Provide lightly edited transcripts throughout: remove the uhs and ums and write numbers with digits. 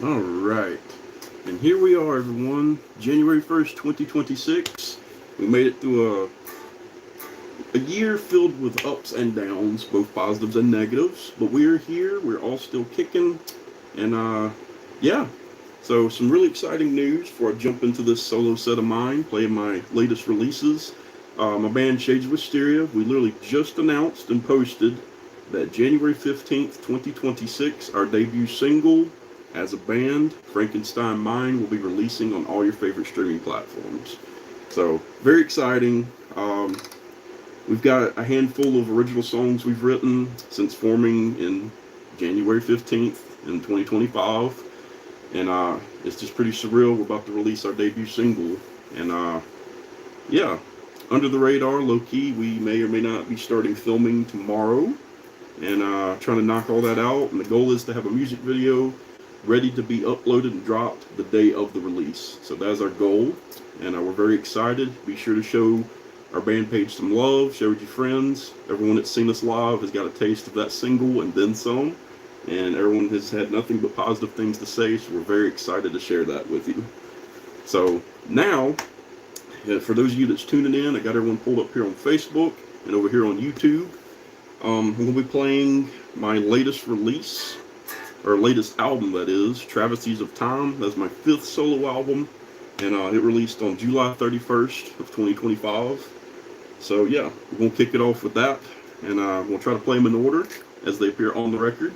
All right. And here we are, everyone. January 1st, 2026. We made it through a year filled with ups and downs, both positives and negatives. But we're here. We're all still kicking. And, yeah. So, some really exciting news before I jump into this solo set of mine, playing my latest releases. My band Shades of Wisteria, we literally just announced and posted that January 15th, 2026, our debut single as a band, Frankenstein Mine, will be releasing on all your favorite streaming platforms. So, very exciting. We've got a handful of original songs we've written since forming in January 15th in 2025. And it's just pretty surreal. We're about to release our debut single. And yeah, under the radar, low key, we may or may not be starting filming tomorrow. And trying to knock all that out. And the goal is to have a music video ready to be uploaded and dropped the day of the release. So that's our goal, and we're very excited. Be sure to show our band page some love, share with your friends. Everyone that's seen us live has got a taste of that single and then some, and everyone has had nothing but positive things to say, so we're very excited to share that with you. So now, for those of you that's tuning in, I got everyone pulled up here on Facebook and over here on YouTube. I'm going to be playing my latest release, or latest album, that is, Travesties of Time. That's my 5th solo album, and it released on July 31st of 2025. So yeah, we're going to kick it off with that, and we'll try to play them in order as they appear on the record.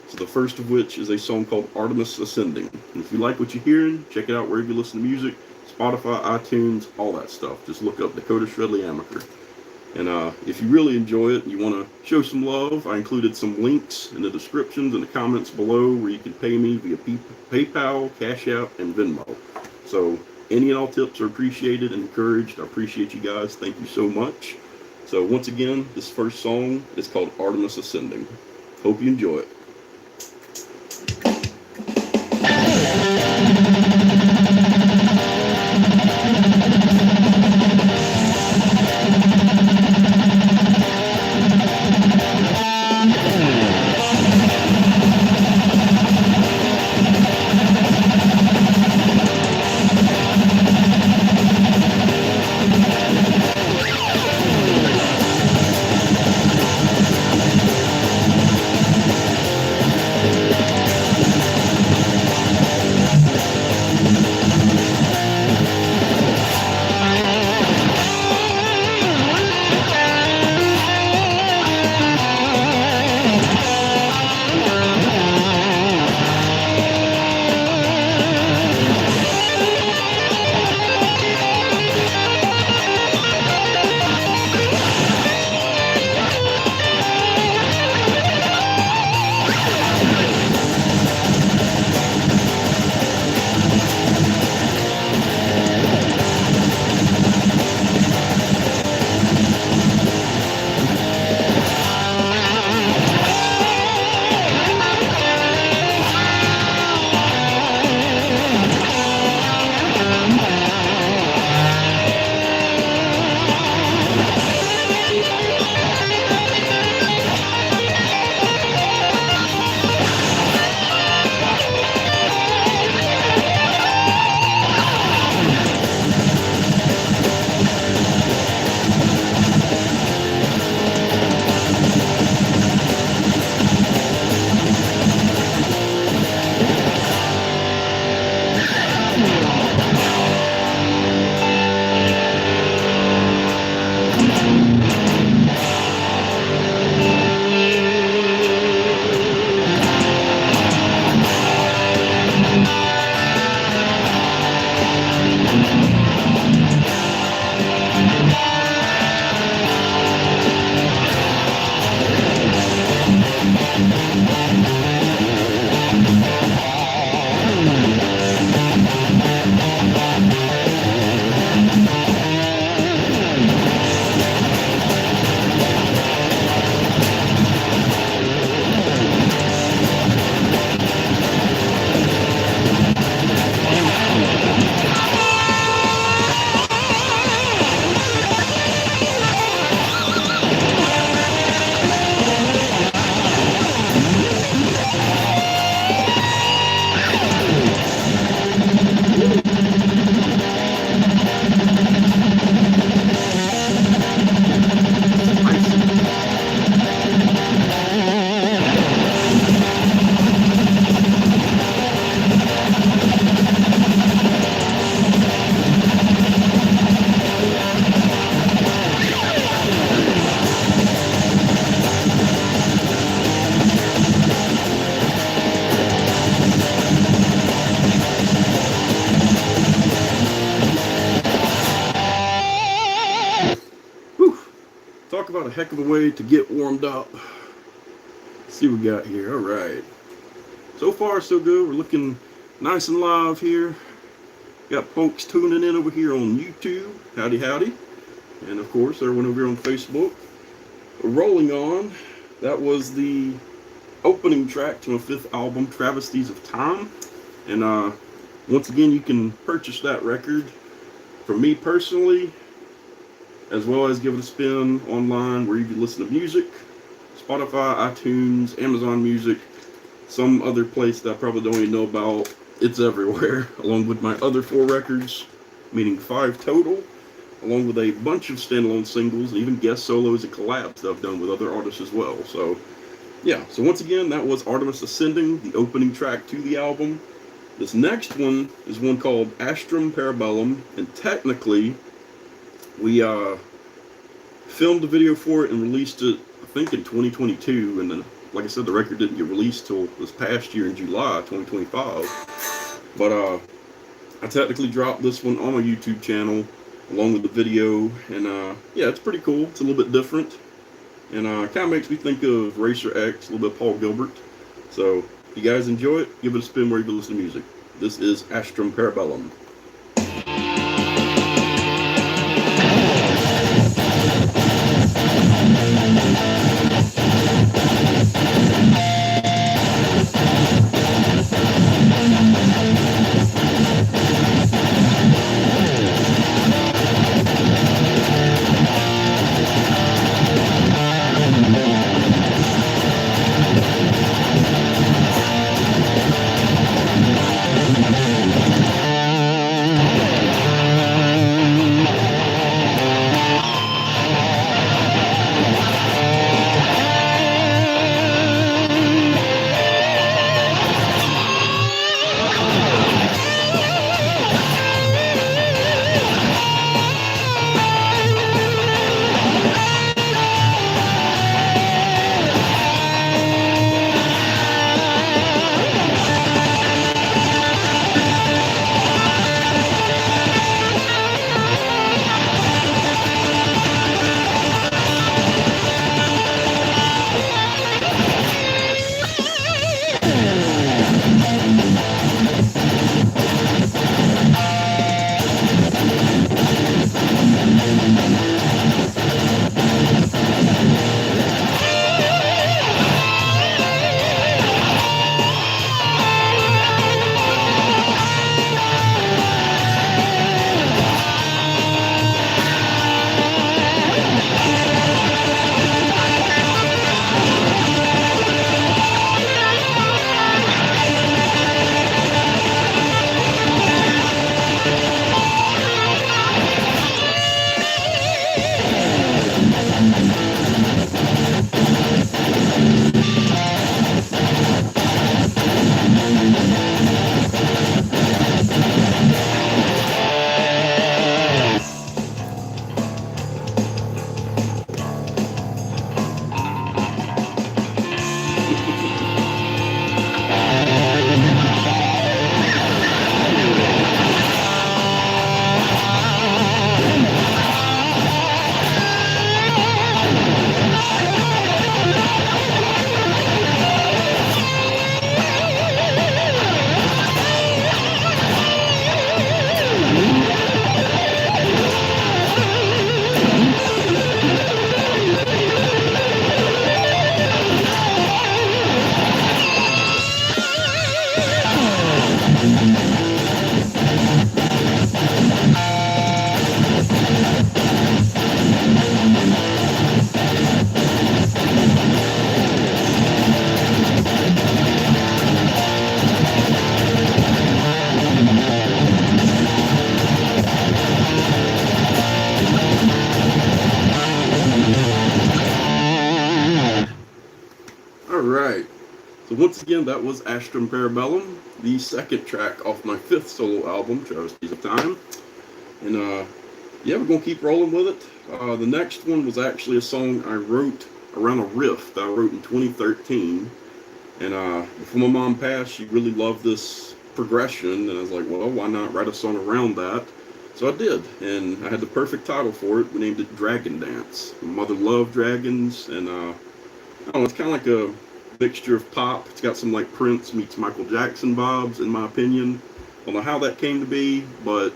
So the first of which is a song called Artemis Ascending. And if you like what you're hearing, check it out wherever you listen to music, Spotify, iTunes, all that stuff. Just look up Dakota Shredley Amaker. And if you really enjoy it and you want to show some love, I included some links in the descriptions and the comments below where you can pay me via PayPal, Cashapp, and Venmo. So any and all tips are appreciated and encouraged. I appreciate you guys. Thank you so much. So once again, this first song is called Artemis Ascending. Hope you enjoy it. about a heck of a way to get warmed up. Let's see what we got here. All right. So far, so good. We're looking nice and live here. Got folks tuning in over here on YouTube. Howdy, howdy. And of course, everyone over here on Facebook. Rolling on. That was the opening track to my 5th album, Travesties of Time. And once again, you can purchase that record from me personally, as well as give it a spin online where you can listen to music. Spotify, iTunes, Amazon Music, some other place that I probably don't even know about. It's everywhere, along with my other 4 records, meaning 5 total, along with a bunch of standalone singles and even guest solos and collabs that I've done with other artists as well. So, yeah. So once again, that was Artemis Ascending, the opening track to the album. This next one is one called Astrum Parabellum, and technically, we filmed a video for it and released it, I think, in 2022, and then, like I said, the record didn't get released till this past year in July 2025. But I technically dropped this one on my YouTube channel along with the video, and yeah, it's pretty cool. It's a little bit different, and kind of makes me think of Racer X, a little bit of Paul Gilbert. So if you guys enjoy it, give it a spin where you can listen to music. This is Astrum Parabellum. Alright, so once again, that was Astrum Parabellum, the 2nd track off my 5th solo album, Travesties of Time. And yeah, we're going to keep rolling with it. The next one was actually a song I wrote around a riff that I wrote in 2013. And before my mom passed, she really loved this progression, and I was like, well, why not write a song around that? So I did, and I had the perfect title for it. We named it Dragon Dance. My mother loved dragons, and I don't know, it's kind of like a mixture of pop. It's got some like Prince meets Michael Jackson vibes, in my opinion. I don't know how that came to be, but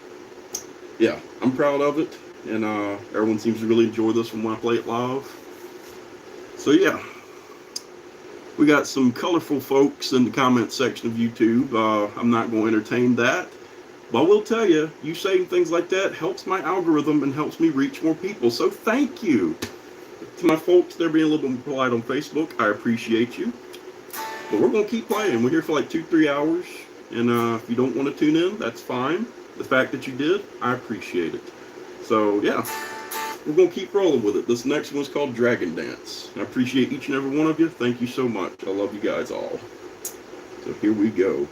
yeah, I'm proud of it, and everyone seems to really enjoy this when I play it live. So yeah, we got some colorful folks in the comment section of YouTube. I'm not going to entertain that. But I will tell you, you saying things like that helps my algorithm and helps me reach more people. So thank you. To my folks, they're being a little bit more polite on Facebook. I appreciate you. But we're going to keep playing. We're here for like 2-3 hours. And if you don't want to tune in, that's fine. The fact that you did, I appreciate it. So yeah, we're going to keep rolling with it. This next one's called Dragon Dance. I appreciate each and every one of you. Thank you so much. I love you guys all. So here we go.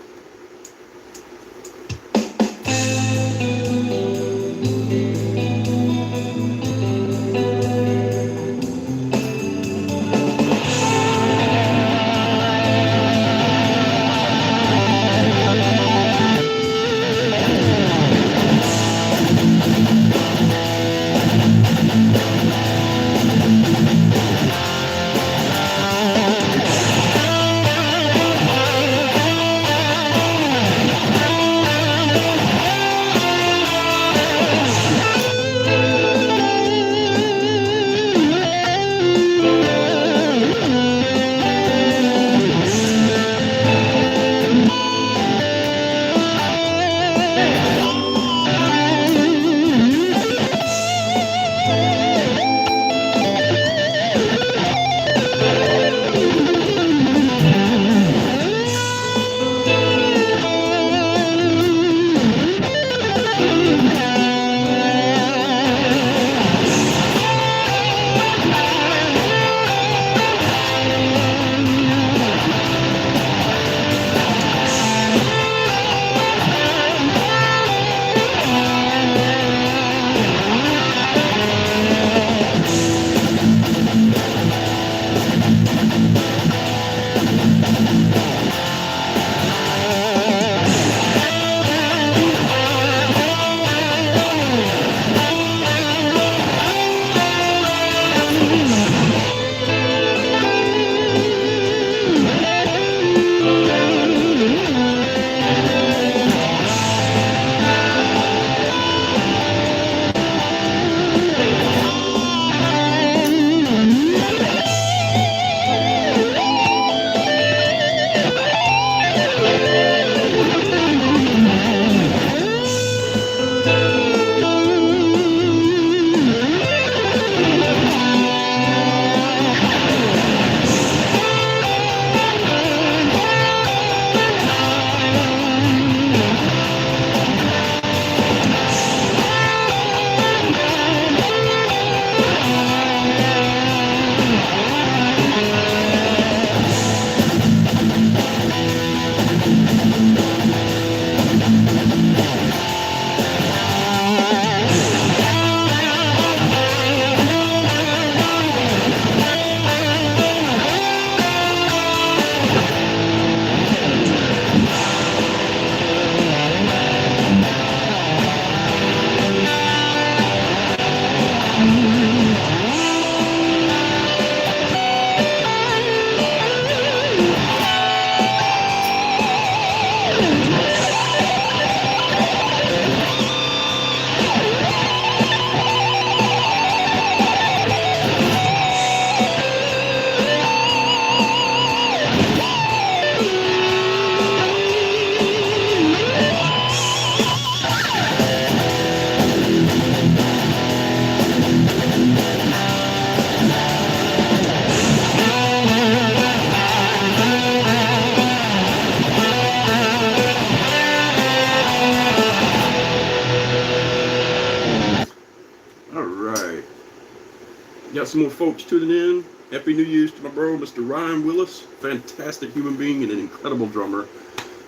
Got some more folks tuning in. Happy New Year's to my bro, Mr. Ryan Willis. Fantastic human being and an incredible drummer.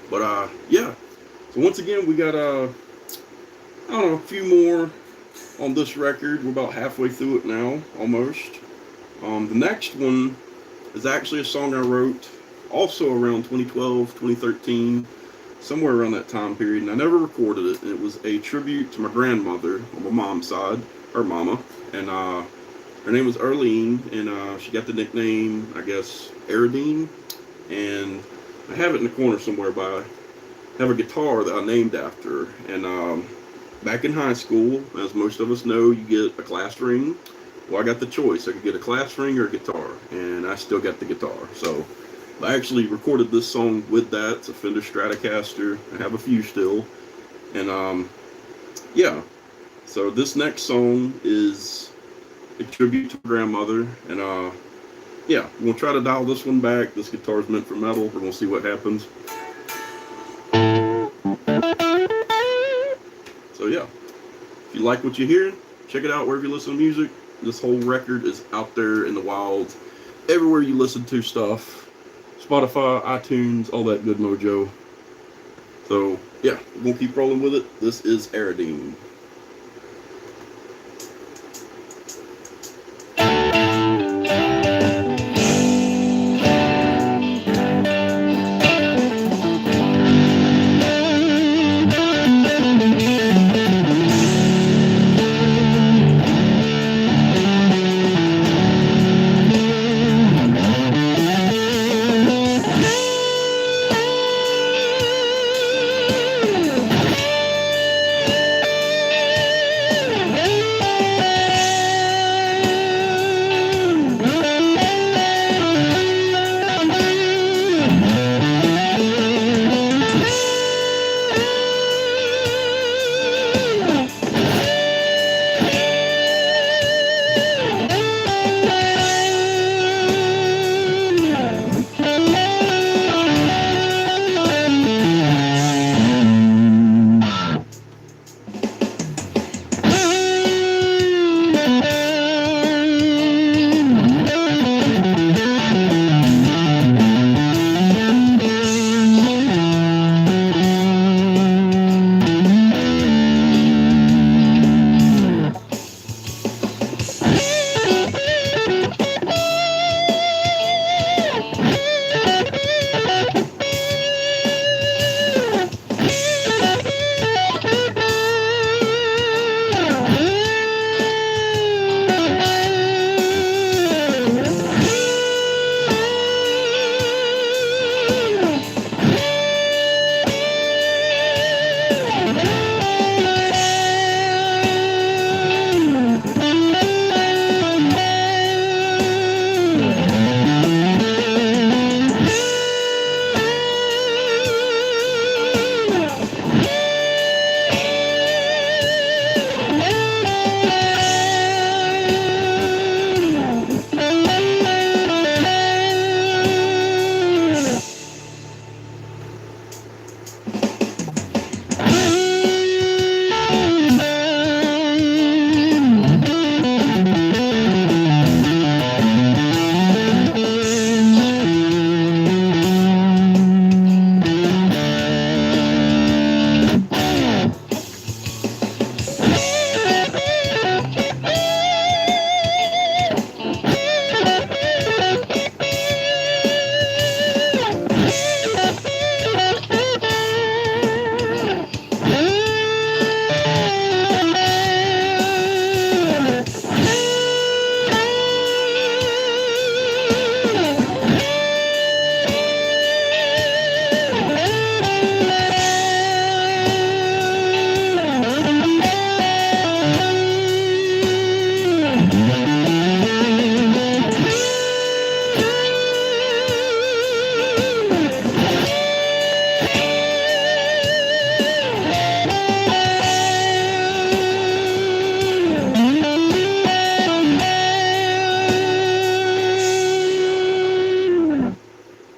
But yeah. So once again, we got I don't know, a few more on this record. We're about halfway through it now, almost. The next one is actually a song I wrote also around 2012, 2013. somewhere around that time period, and I never recorded it. And it was a tribute to my grandmother on my mom's side, her mama, and her name was Arlene, and she got the nickname, I guess, Aradine. And I have it in the corner somewhere, but I have a guitar that I named after her. And back in high school, as most of us know, you get a class ring. Well, I got the choice. I could get a class ring or a guitar, and I still got the guitar. So I actually recorded this song with that. It's a Fender Stratocaster. I have a few still. And yeah, so this next song is a tribute to my grandmother. And yeah, we're going to try to dial this one back. This guitar is meant for metal. We're going to see what happens. So yeah, if you like what you hear, check it out wherever you listen to music. This whole record is out there in the wild, everywhere you listen to stuff. Spotify, iTunes, all that good mojo. So yeah, we're going to keep rolling with it. This is Aradine.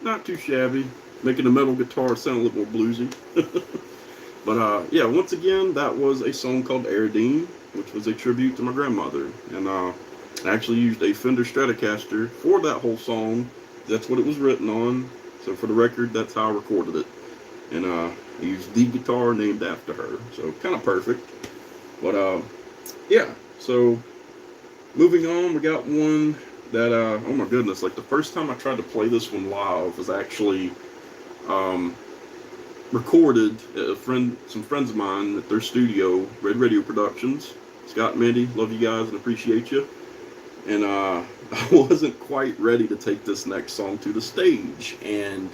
Not too shabby, making the metal guitar sound a little more bluesy. But yeah, once again, that was a song called Aradine, which was a tribute to my grandmother. And I actually used a Fender Stratocaster for that whole song. That's what it was written on. So for the record, that's how I recorded it. And I used the guitar named after her. So kind of perfect. But yeah, so moving on, we got one that, oh my goodness, like the first time I tried to play this one live was actually recorded at some friends of mine at their studio, Red Radio Productions. Scott and Mandy, love you guys and appreciate you. And I wasn't quite ready to take this next song to the stage. And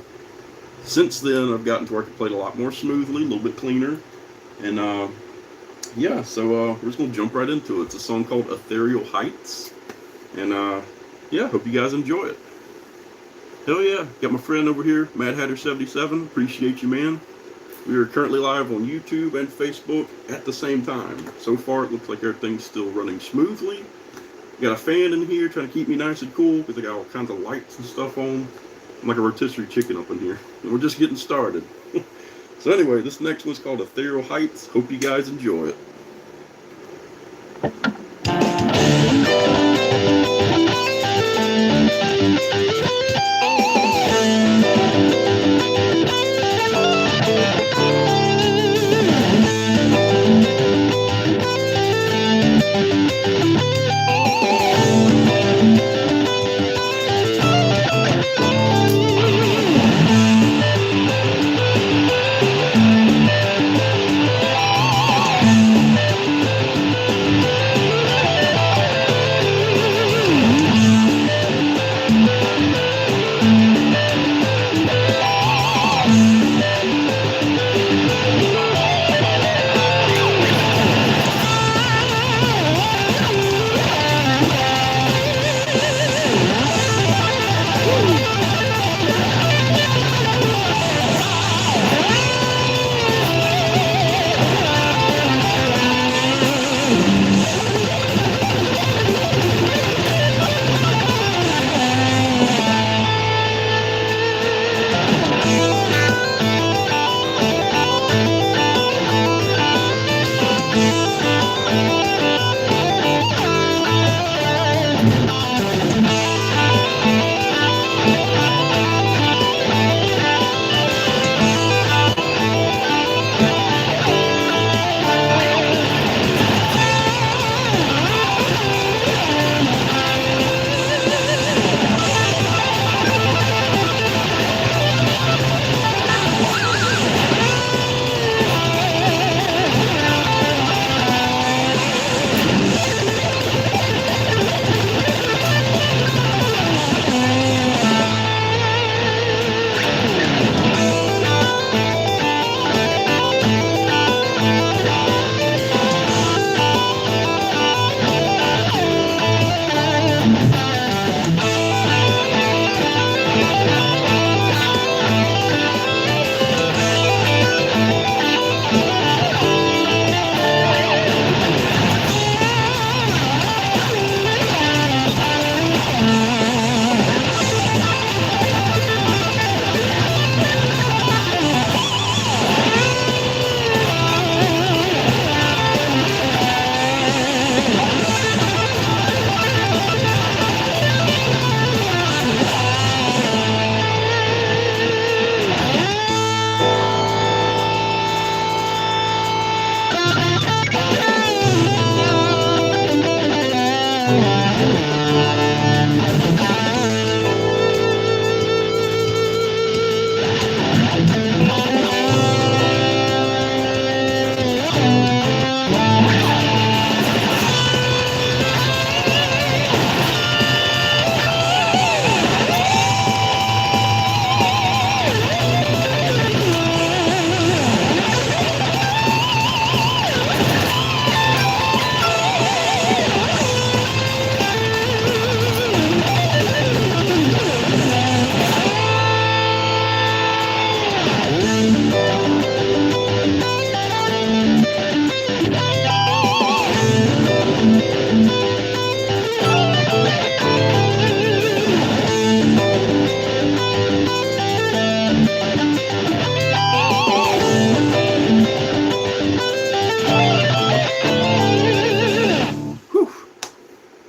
since then, I've gotten to where I can play it a lot more smoothly, a little bit cleaner. And yeah, so we're just going to jump right into it. It's a song called Ethereal Heights. And yeah, hope you guys enjoy it. Hell yeah, got my friend over here, Mad Hatter 77. Appreciate you, man. We are currently live on YouTube and Facebook at the same time. So far, it looks like everything's still running smoothly. Got a fan in here trying to keep me nice and cool because I got all kinds of lights and stuff on. I'm like a rotisserie chicken up in here. And we're just getting started. So anyway, this next one's called Ethereal Heights. Hope you guys enjoy it.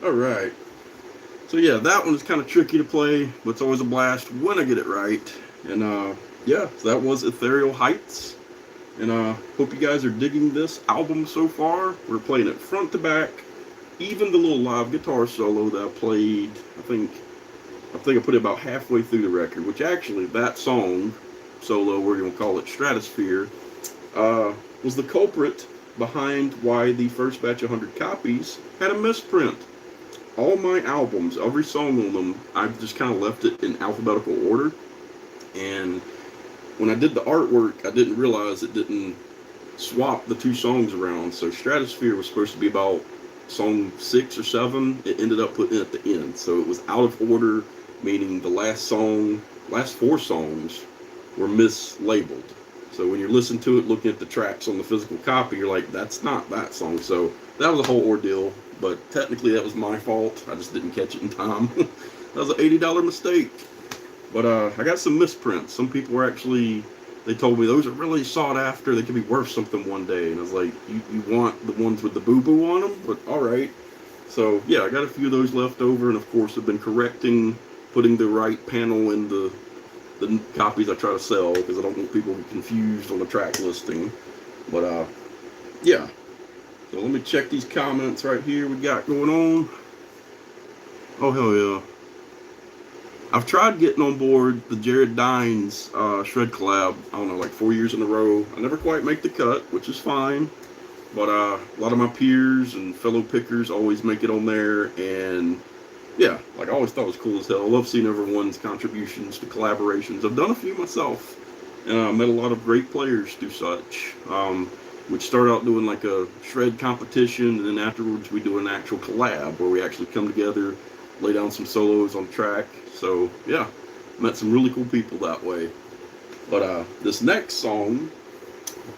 Alright. So yeah, that one is kind of tricky to play, but it's always a blast when I get it right. And yeah, so that was Ethereal Heights. And hope you guys are digging this album so far. We're playing it front to back. Even the little live guitar solo that I played, I think I put it about halfway through the record, which actually, that song solo, or you want to call it Stratosphere, was the culprit behind why the first batch of 100 copies had a misprint. All my albums, every song on them, I've just kind of left it in alphabetical order. And when I did the artwork, I didn't realize it didn't swap the two songs around. So Stratosphere was supposed to be about song 6 or 7. It ended up putting it at the end. So it was out of order, meaning the last 4 songs were mislabeled. So when you're listening to it, looking at the tracks on the physical copy, you're like, that's not that song. So that was a whole ordeal. But technically that was my fault. I just didn't catch it in time. That was an $80 mistake. But I got some misprints. Some people were actually, they told me those are really sought after. They could be worth something one day. And I was like, you want the ones with the boo-boo on them? But all right. So yeah, I got a few of those left over. And of course I've been correcting, putting the right panel in the copies I try to sell, because I don't want people confused on the track listing. But yeah. So let me check these comments right here we got going on. Oh, hell yeah. I've tried getting on board the Jared Dines shred collab, I don't know, like 4 years in a row. I never quite make the cut, which is fine. But a lot of my peers and fellow pickers always make it on there. And yeah, like I always thought it was cool as hell. I love seeing everyone's contributions to collaborations. I've done a few myself. And I met a lot of great players through such. We'd start out doing like a shred competition, and then afterwards we do an actual collab where we actually come together, lay down some solos on track. So yeah, met some really cool people that way. But this next song,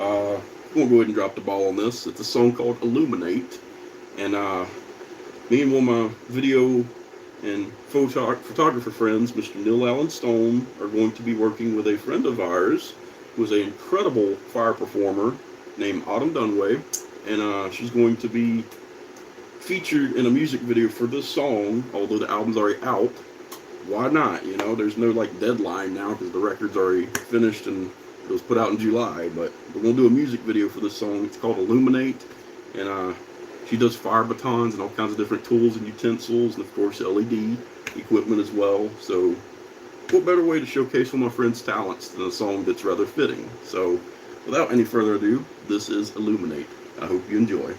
I'm gonna go ahead and drop the ball on this. It's a song called Illuminate, and me and one of my video and photographer friends, Mr. Neil Allen Stone, are going to be working with a friend of ours who is an incredible fire performer named Autumn Dunway, and she's going to be featured in a music video for this song. Although the album's already out, why not? You know, there's no like deadline now because the record's already finished and it was put out in July. But we're gonna do a music video for this song. It's called Illuminate, and she does fire batons and all kinds of different tools and utensils, and of course LED equipment as well. So what better way to showcase one of my friend's talents than a song that's rather fitting? So without any further ado, this is Illuminate. I hope you enjoy.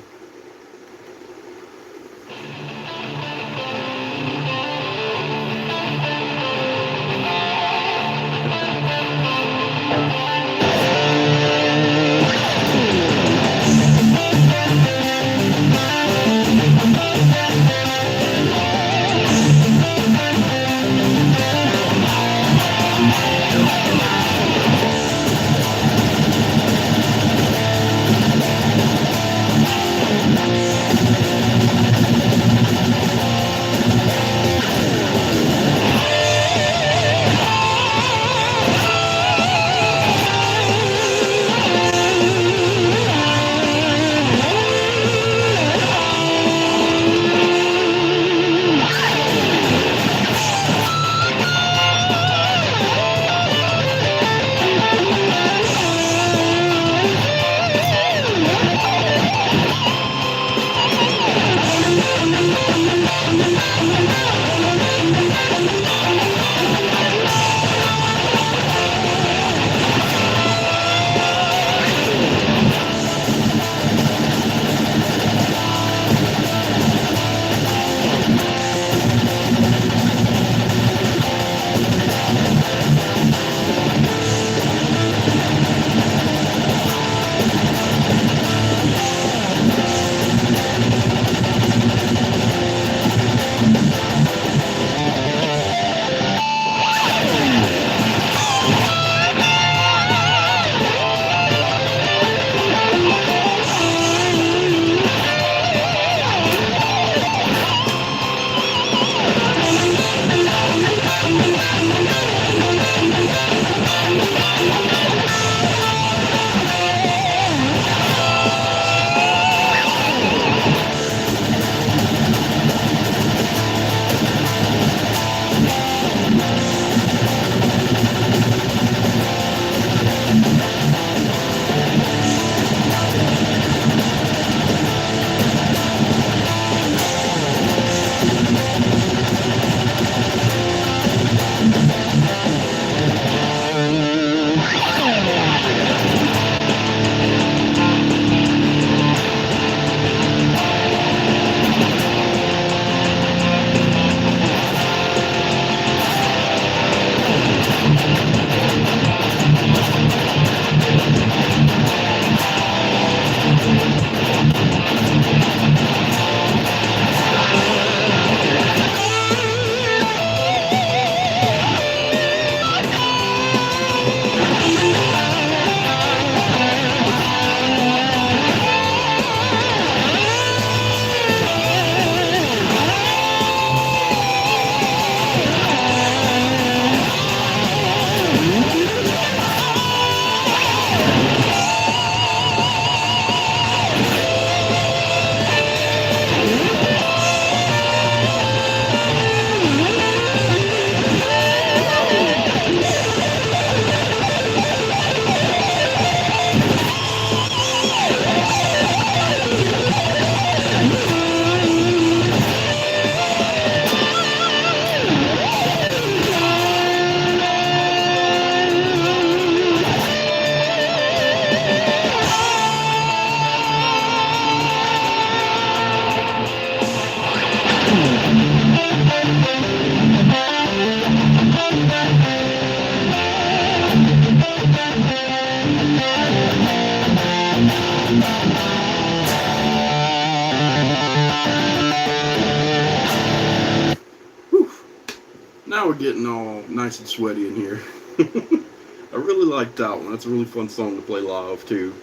Now we're getting all nice and sweaty in here. I really like that one. That's a really fun song to play live too.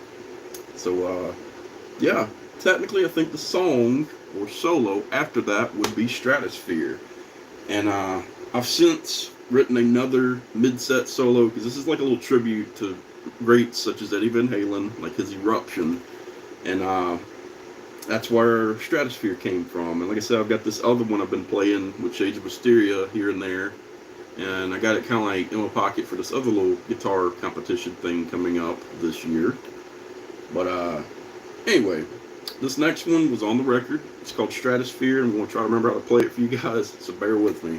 So yeah, technically I think the song or solo after that would be Stratosphere. And I've since written another mid-set solo because this is like a little tribute to greats such as Eddie Van Halen, like his Eruption. And that's where Stratosphere came from. And like I said, I've got this other one I've been playing with Shades of Wisteria here and there. And I got it kind of like in my pocket for this other little guitar competition thing coming up this year. But anyway, this next one was on the record. It's called Stratosphere. I'm going to try to remember how to play it for you guys, so bear with me.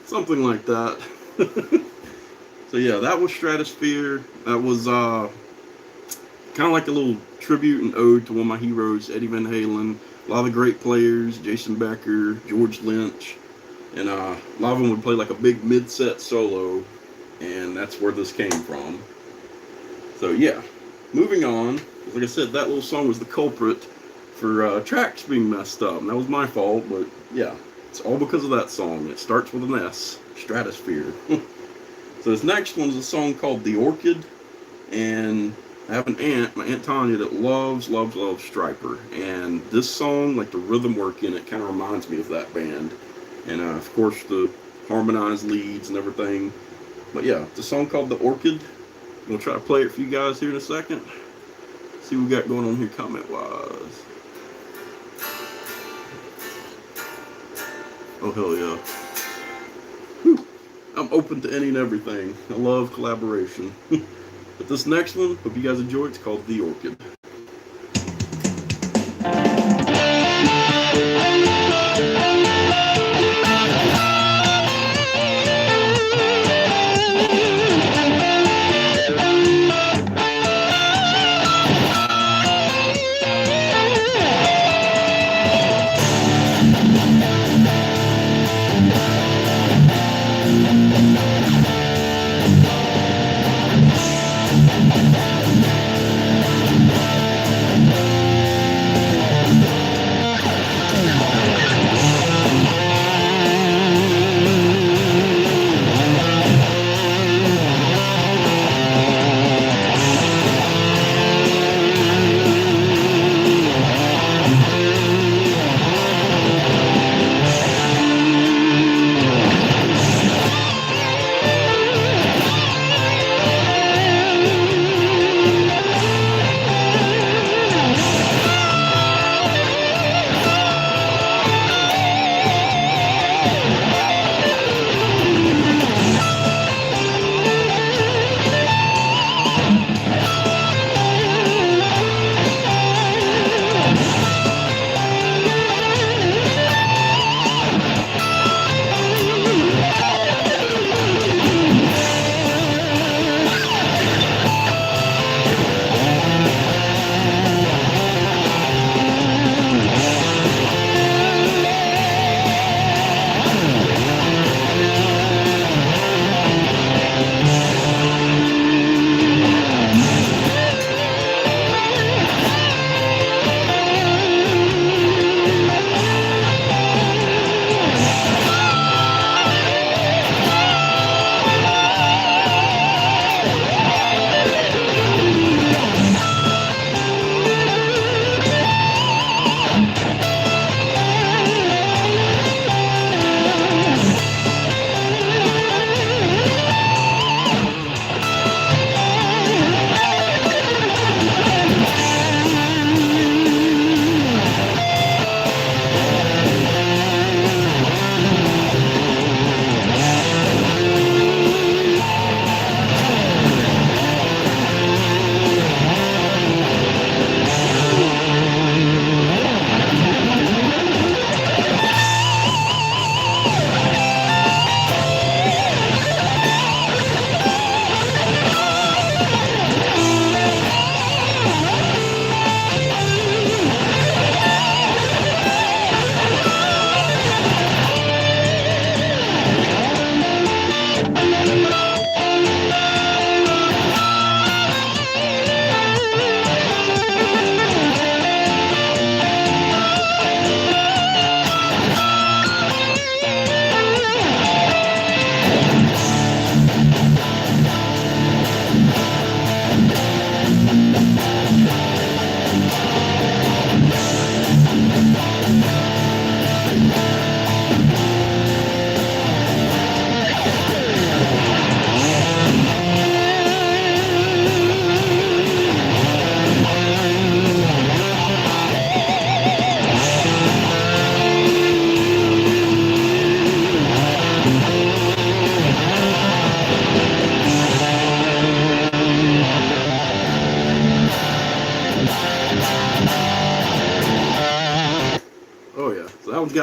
Something like that. So yeah, that was Stratosphere. That was kind of like a little tribute and ode to one of my heroes, Eddie Van Halen. A lot of great players, Jason Becker, George Lynch, and a lot of them would play like a big mid-set solo, and that's where this came from. So yeah, moving on. Like I said, that little song was the culprit for tracks being messed up, and that was my fault, but yeah, it's all because of that song. It starts with an S, Stratosphere. So this next one is a song called The Orchid, and I have an aunt, my Aunt Tanya, that loves Stryper, and this song, like the rhythm work in it, kind of reminds me of that band, and of course the harmonized leads and everything. But yeah, it's a song called The Orchid. I'm going to try to play it for you guys here in a second. See what we got going on here comment-wise. Oh, hell yeah. Whew. I'm open to any and everything. I love collaboration. But this next one, hope you guys enjoy. It's called The Orchid.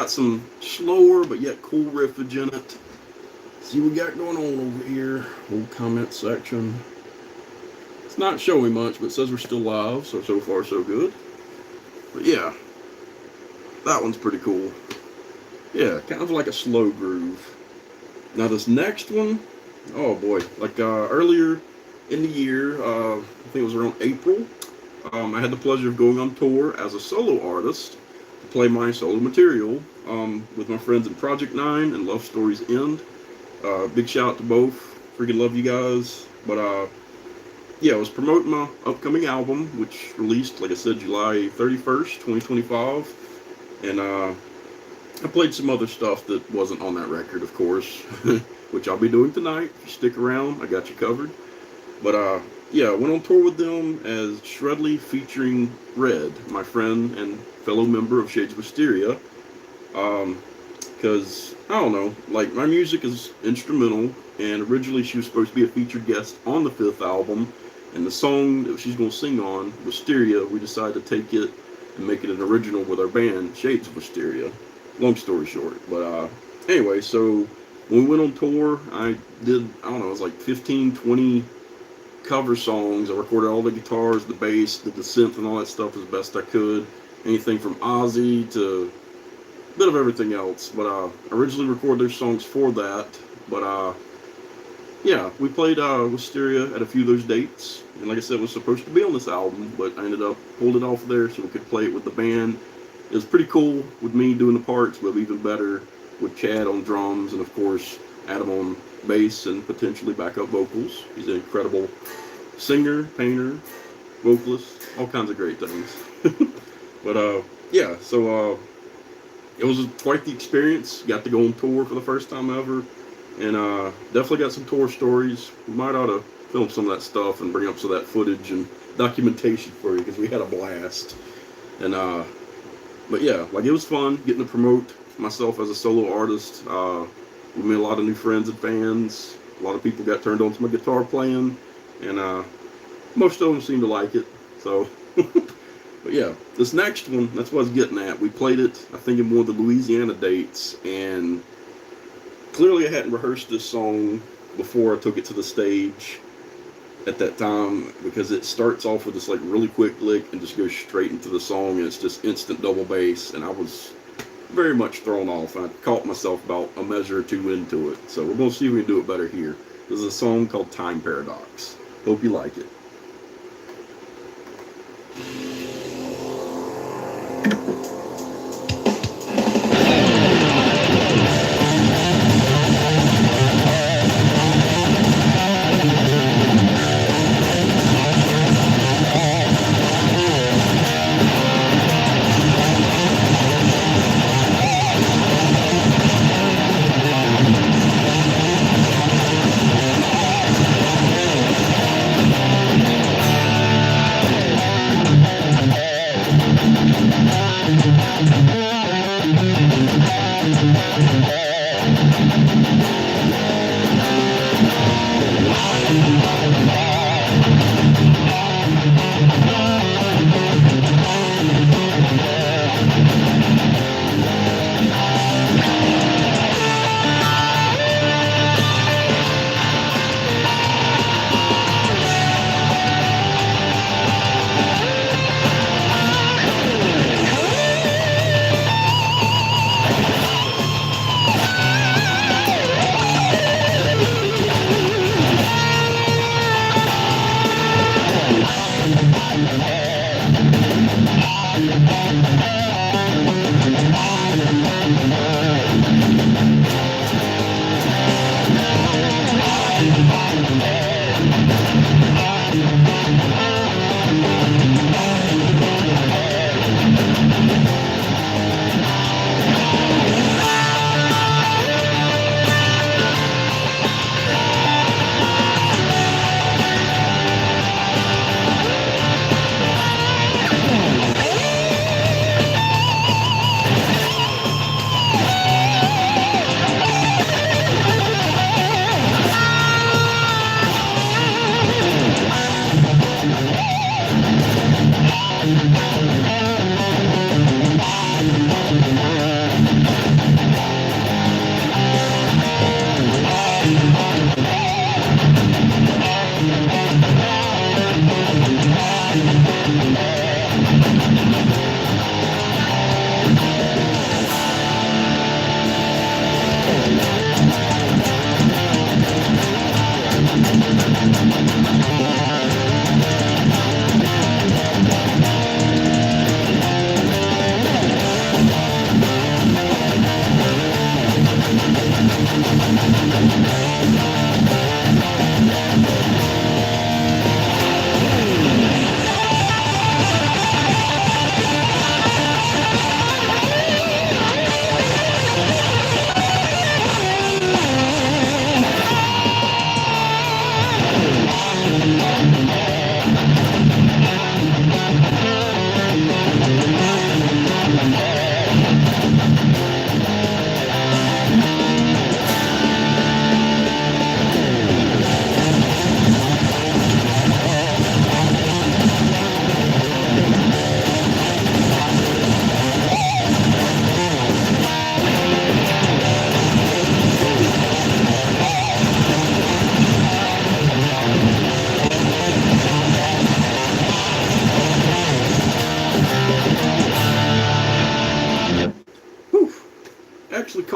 got some slower but yet cool riffage in it. See what we got going on over here. Old comment section. It's not showing much, but it says we're still live, so far so good. But yeah, that one's pretty cool. Yeah, kind of like a slow groove. Now this next one, oh boy, like earlier in the year, I think it was around April, I had the pleasure of going on tour as a solo artist to play my solo material with my friends in Project 9 and Love Stories End. Big shout out to both. Freaking love you guys. But yeah, I was promoting my upcoming album, which released, like I said, July 31st, 2025. And I played some other stuff that wasn't on that record, of course, which I'll be doing tonight. If you stick around, I got you covered. But yeah, I went on tour with them as Shredley featuring Red, my friend and fellow member of Shades of Wisteria. Because, I don't know, like, my music is instrumental, and originally she was supposed to be a featured guest on the 5th album, and the song that she's going to sing on, Wisteria, we decided to take it and make it an original with our band, Shades of Wisteria. Long story short. But anyway, so when we went on tour, I did, I don't know, it was like 15, 20 cover songs. I recorded all the guitars, the bass, did the synth and all that stuff as best I could. Anything from Ozzy to a bit of everything else. But I originally recorded those songs for that. But yeah, we played Wisteria at a few of those dates. And like I said, it was supposed to be on this album, but I ended up pulled it off there so we could play it with the band. It was pretty cool with me doing the parts, but even better with Chad on drums and, of course, Adam on bass and potentially backup vocals. He's an incredible singer, painter, vocalist, all kinds of great things. But yeah, so it was quite the experience. Got to go on tour for the first time ever, and definitely got some tour stories. We might ought to film some of that stuff and bring up some of that footage and documentation for you, because we had a blast. And but yeah, like, it was fun getting to promote myself as a solo artist. We made a lot of new friends and fans. A lot of people got turned on to my guitar playing, and most of them seemed to like it. So, but yeah, this next one, that's what I was getting at. We played it, I think, in one of the Louisiana dates, and clearly I hadn't rehearsed this song before I took it to the stage at that time, because it starts off with this like really quick lick and just goes straight into the song, and it's just instant double bass, and I was very much thrown off, and I caught myself about a measure or two into it. So we're going to see if we can do it better here. This is a song called Time Paradox. Hope you like it.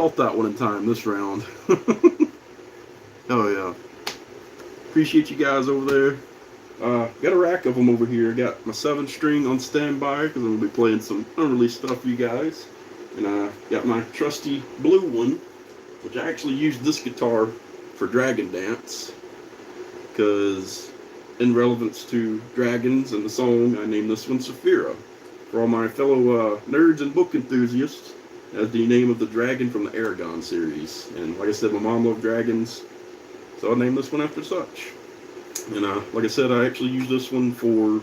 caught that one in time this round. Oh yeah. Appreciate you guys over there. Got a rack of them over here. Got my 7-string on standby because I'm going to be playing some unreleased stuff for you guys. And got my trusty blue one, which I actually used this guitar for Dragon Dance. Because in relevance to dragons and the song, I named this one Saphira. For all my fellow nerds and book enthusiasts, as the name of the dragon from the Aragon series. And like I said, my mom loved dragons, so I named this one after such. And like I said, I actually used this one for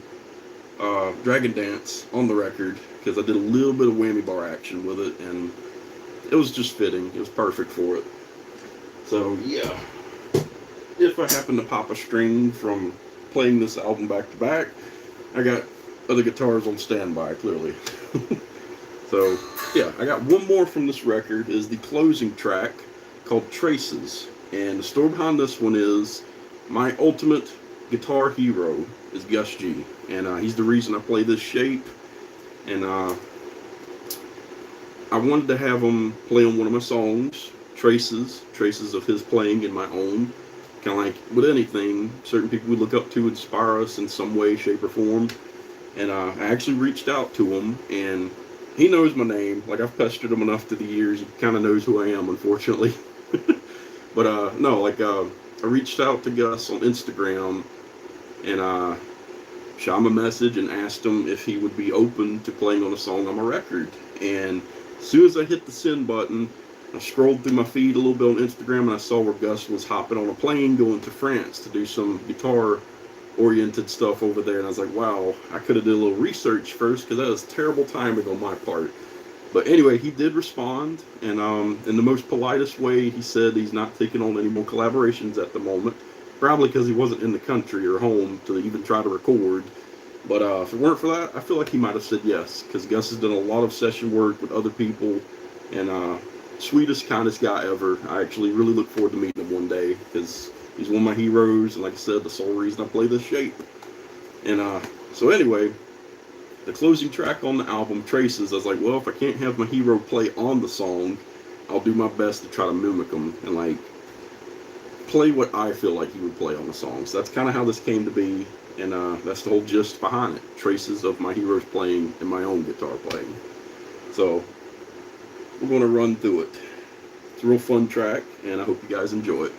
Dragon Dance on the record, because I did a little bit of whammy bar action with it, and it was just fitting. It was perfect for it. So yeah, if I happen to pop a string from playing this album back to back, I got other guitars on standby, clearly. So yeah, I got one more from this record. Is the closing track called Traces, and the story behind this one is my ultimate guitar hero is Gus G, and he's the reason I play this shape. And I wanted to have him play on one of my songs, traces of his playing in my own. Kind of like with anything, certain people we look up to inspire us in some way, shape, or form. And I actually reached out to him, and he knows my name. Like, I've pestered him enough through the years. He kind of knows who I am, unfortunately. But no, like I reached out to Gus on Instagram, and shot him a message and asked him if he would be open to playing on a song on my record. And as soon as I hit the send button, I scrolled through my feed a little bit on Instagram, and I saw where Gus was hopping on a plane going to France to do some guitar-oriented stuff over there. And I was like, wow, I could have did a little research first, because that was terrible timing on my part. But anyway, he did respond, and in the most politest way, he said he's not taking on any more collaborations at the moment. Probably because he wasn't in the country or home to even try to record. But if it weren't for that, I feel like he might have said yes, because Gus has done a lot of session work with other people, and sweetest, kindest guy ever. I actually really look forward to meeting him one day, because he's one of my heroes, and like I said, the sole reason I play this shape. And so anyway, the closing track on the album, Traces, I was like, well, if I can't have my hero play on the song, I'll do my best to try to mimic him and like play what I feel like he would play on the song. So that's kind of how this came to be, and that's the whole gist behind it. Traces of my heroes playing and my own guitar playing. So we're going to run through it. It's a real fun track, and I hope you guys enjoy it.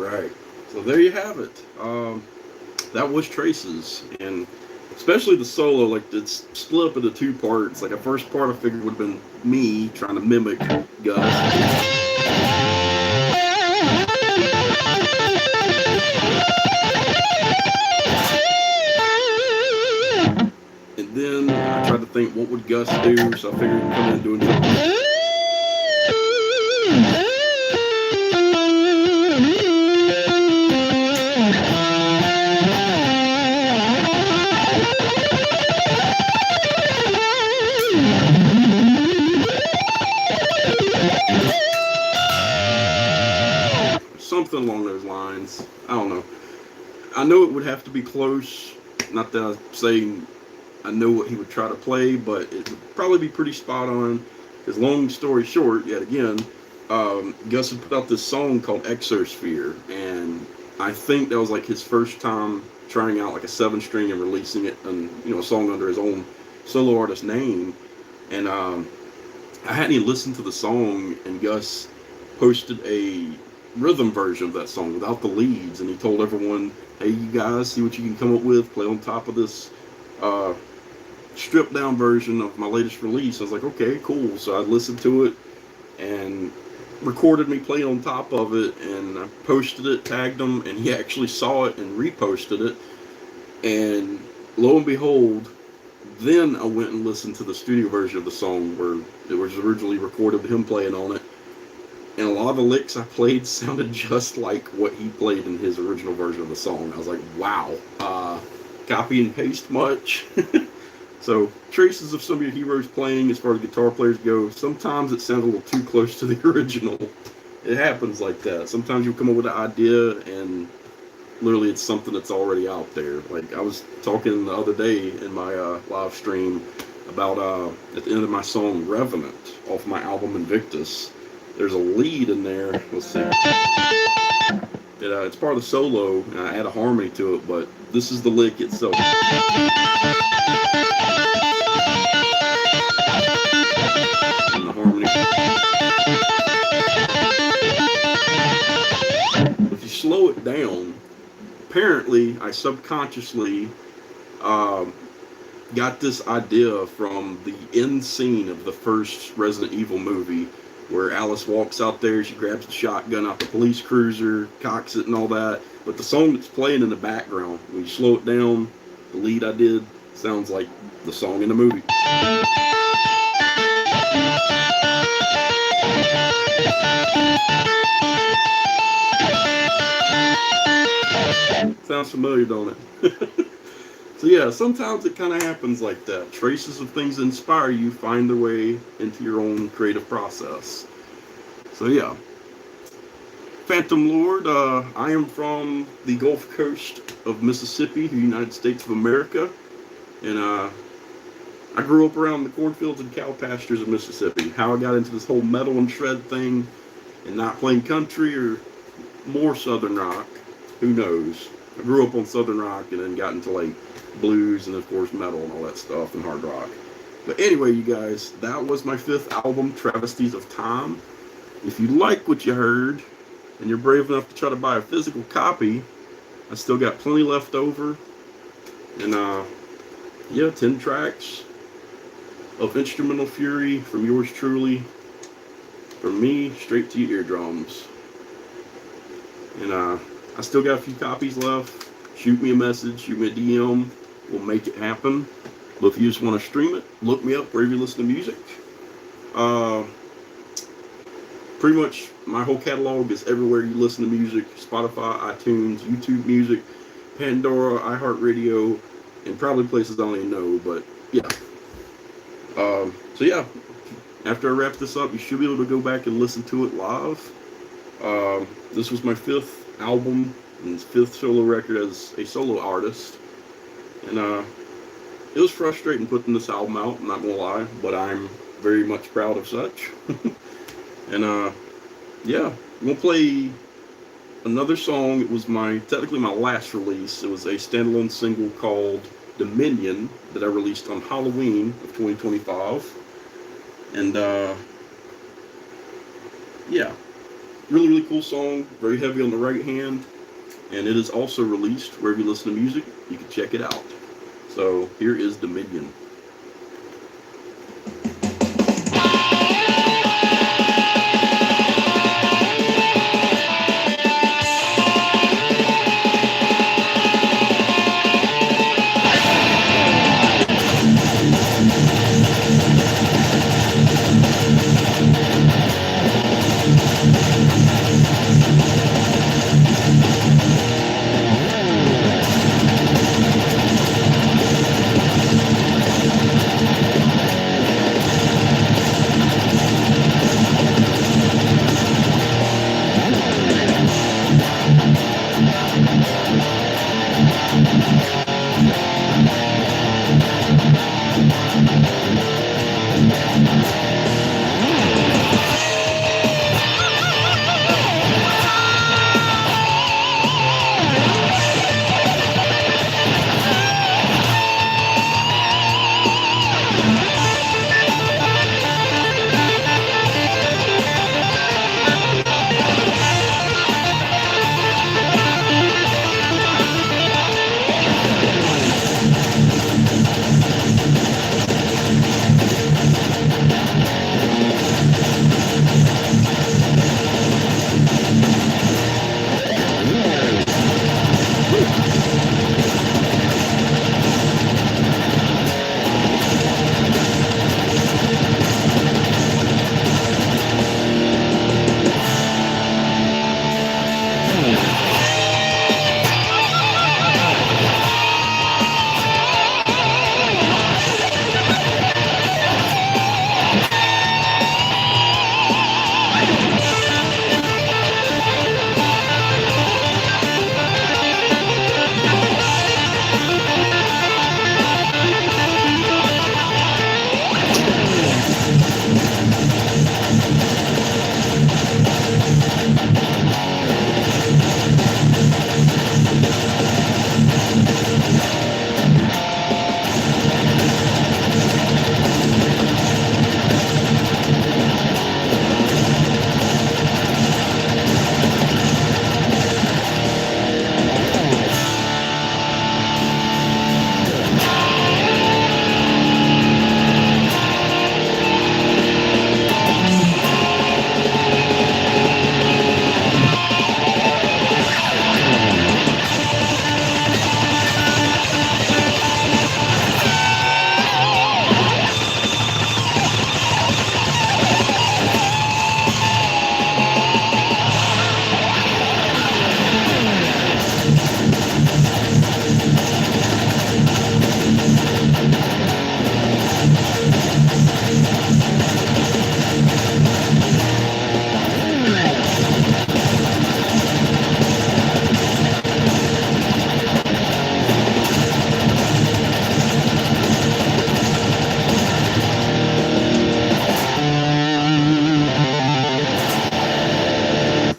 right. So there you have it. That was Traces, and especially the solo, like it's split up into two parts. Like a first part I figured would have been me trying to mimic Gus. And then I tried to think what would Gus do, so I figured he'd come in doing something. Something along those lines. I don't know. I know it would have to be close. Not that I'm saying I know what he would try to play, but it would probably be pretty spot on. Because long story short, yet again, Gus had put out this song called Exosphere, and I think that was like his first time trying out like a 7-string and releasing it, and a song under his own solo artist name. And I hadn't even listened to the song, and Gus posted a rhythm version of that song without the leads, and he told everyone, "Hey, you guys, see what you can come up with. Play on top of this stripped down version of my latest release." I was like, okay, cool. So I listened to it and recorded me playing on top of it, and I posted it, tagged him, and he actually saw it and reposted it. And lo and behold, then I went and listened to the studio version of the song where it was originally recorded with him playing on it. And a lot of the licks I played sounded just like what he played in his original version of the song. I was like, wow, copy and paste much? So, traces of some of your heroes playing as far as guitar players go, sometimes it sounds a little too close to the original. It happens like that. Sometimes you'll come up with an idea and literally it's something that's already out there. Like I was talking the other day in my live stream about at the end of my song Revenant off my album Invictus, there's a lead in there. Let's see. It's part of the solo, and I add a harmony to it, but this is the lick itself. And the harmony. If you slow it down, apparently I subconsciously got this idea from the end scene of the first Resident Evil movie, where Alice walks out there, she grabs the shotgun out the police cruiser, cocks it and all that. But the song that's playing in the background, when you slow it down, the lead I did sounds like the song in the movie. Sounds familiar, don't it? So yeah, sometimes it kind of happens like that. Traces of things that inspire you find their way into your own creative process. So yeah. Phantom Lord, I am from the Gulf Coast of Mississippi, the United States of America. And I grew up around the cornfields and cow pastures of Mississippi. How I got into this whole metal and shred thing and not playing country or more Southern rock, who knows. I grew up on Southern rock and then got into like blues and of course metal and all that stuff and hard rock. But anyway, you guys, that was my 5th album, Travesties of Time. If you like what you heard and you're brave enough to try to buy a physical copy, I still got plenty left over. And yeah, 10 tracks of instrumental fury from yours truly, from me straight to your eardrums. And I still got a few copies left. Shoot me a message, shoot me a DM. We'll make it happen. But if you just want to stream it, look me up wherever you listen to music. Pretty much my whole catalog is everywhere you listen to music. Spotify, iTunes, YouTube Music, Pandora, iHeartRadio, and probably places I don't even know. But yeah. So yeah, after I wrap this up, you should be able to go back and listen to it live. This was my 5th album and 5th solo record as a solo artist. And it was frustrating putting this album out, I'm not gonna lie, but I'm very much proud of such. And yeah, I'm gonna play another song. It was technically my last release. It was a standalone single called Dominion that I released on Halloween of 2025. And yeah, Really, really cool song. Very heavy on the right hand. And it is also released wherever you listen to music. You can check it out. So here is Dominion.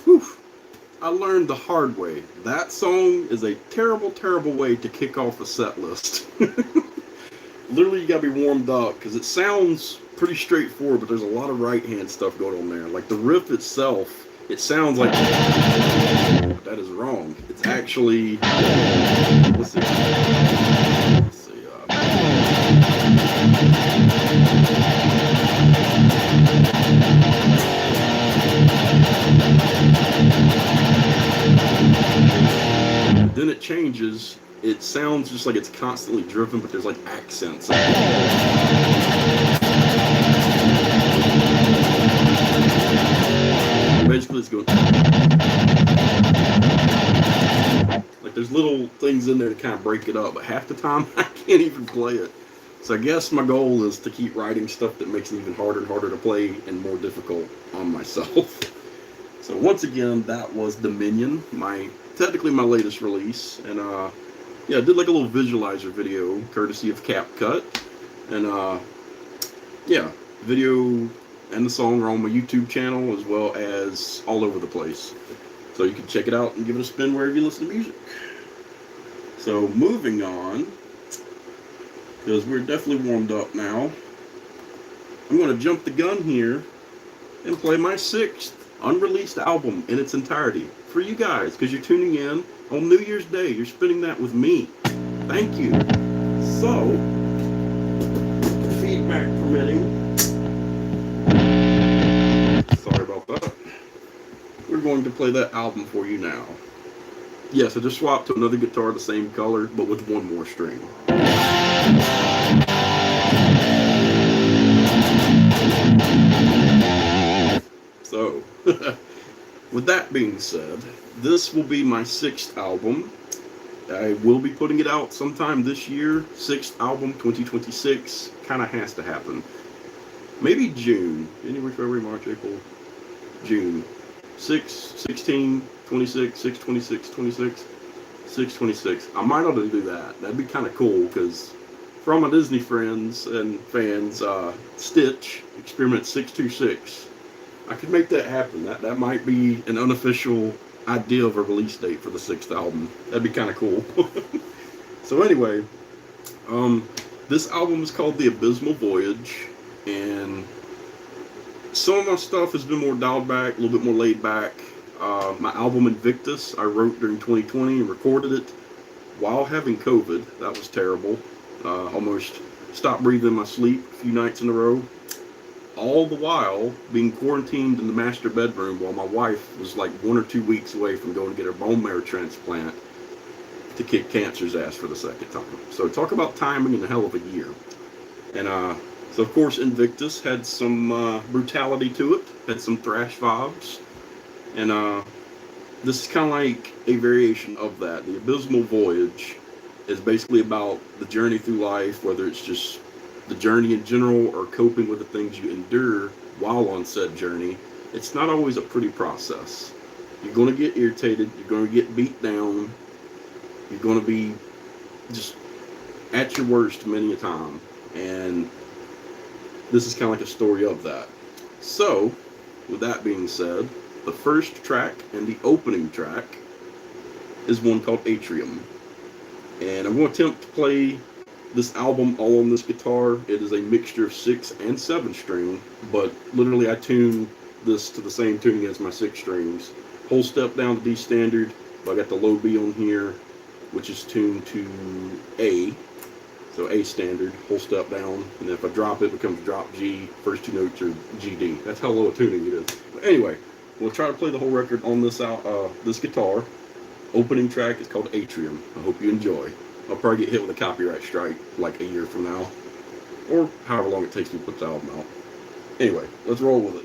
Whew. I learned the hard way. That song is a terrible, terrible way to kick off a set list. Literally, you gotta be warmed up because it sounds pretty straightforward, but there's a lot of right hand stuff going on there. Like the riff itself, it sounds like that is wrong. It's actually let's see. Let's see. Then it changes. It sounds just like it's constantly driven, but there's like accents. Basically, it's going like there's little things in there to kind of break it up, but half the time I can't even play it. So I guess my goal is to keep writing stuff that makes it even harder and harder to play and more difficult on myself. So once again, that was Dominion, technically my latest release, and yeah, I did like a little visualizer video courtesy of CapCut, and yeah, video and the song are on my YouTube channel as well as all over the place. So you can check it out and give it a spin wherever you listen to music. So moving on, because we're definitely warmed up now, I'm going to jump the gun here and play my 6th unreleased album in its entirety for you guys, because you're tuning in on New Year's Day. You're spending that with me. Thank you. So, feedback permitting, sorry about that, we're going to play that album for you now. Yes, I just swapped to another guitar the same color, but with one more string. So, with that being said, this will be my 6th album. I will be putting it out sometime this year. 6th album, 2026. Kind of has to happen. Maybe June. January, February, March, April, June. 6, 16, 26, 6, 26, 26, 6, 26. I might ought to do that. That'd be kind of cool, because for all my Disney friends and fans, Stitch, Experiment 626, I could make that happen. That might be an unofficial idea of a release date for the 6th album. That'd be kind of cool. So anyway, this album is called The Abysmal Voyage, and some of my stuff has been more dialed back, a little bit more laid back. My album Invictus, I wrote during 2020 and recorded it while having COVID. That was terrible. Almost stopped breathing in my sleep a few nights in a row. All the while being quarantined in the master bedroom while my wife was like 1 or 2 weeks away from going to get her bone marrow transplant to kick cancer's ass for the 2nd time. So talk about timing in a hell of a year. And so of course Invictus had some brutality to it, had some thrash vibes. And this is kind of like a variation of that. The Abysmal Voyage is basically about the journey through life, whether it's just the journey in general or coping with the things you endure while on said journey. It's not always a pretty process. You're going to get irritated, you're going to get beat down, you're going to be just at your worst many a time, and this is kind of like a story of that. So, with that being said, the first track and the opening track is one called Atrium, and I'm going to attempt to play this album all on this guitar. It is a mixture of 6 and 7 string, but literally I tune this to the same tuning as my 6 strings. Whole step down to D standard, but I got the low B on here, which is tuned to A, so A standard, whole step down, and then if I drop it, it becomes drop G. First 2 notes are G, D. That's how low a tuning it is. But anyway, we'll try to play the whole record on this this guitar. Opening track is called Atrium. I hope you enjoy. I'll probably get hit with a copyright strike like a year from now, or however long it takes me to put the album out. Anyway, let's roll with it.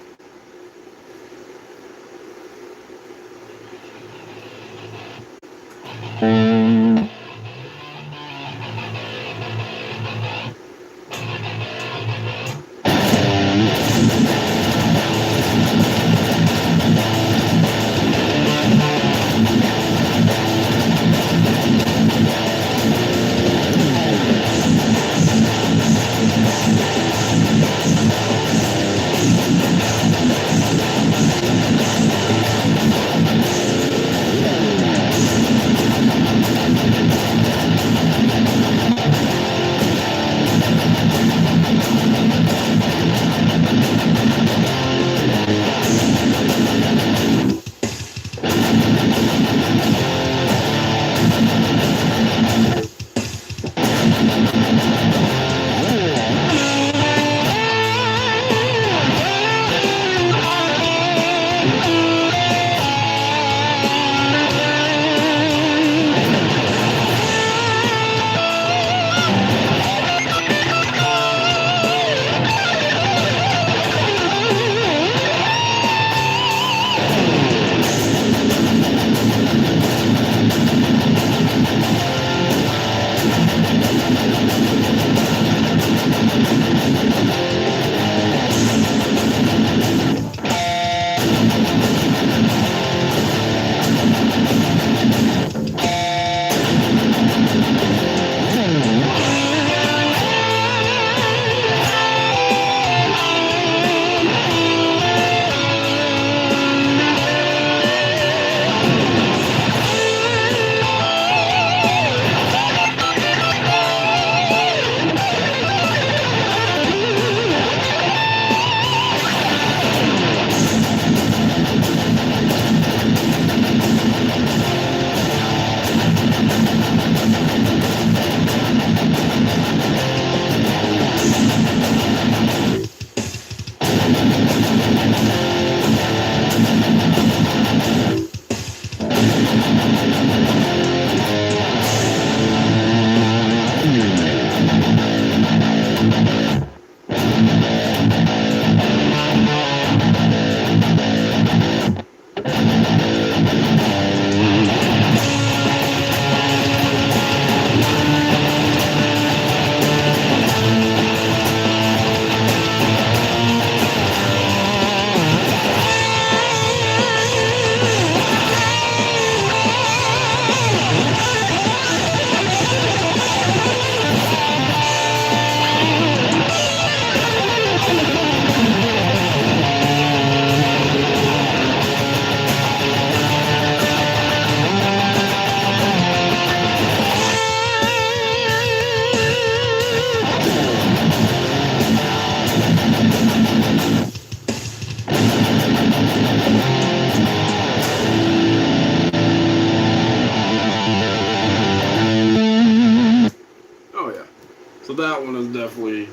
So that one is definitely a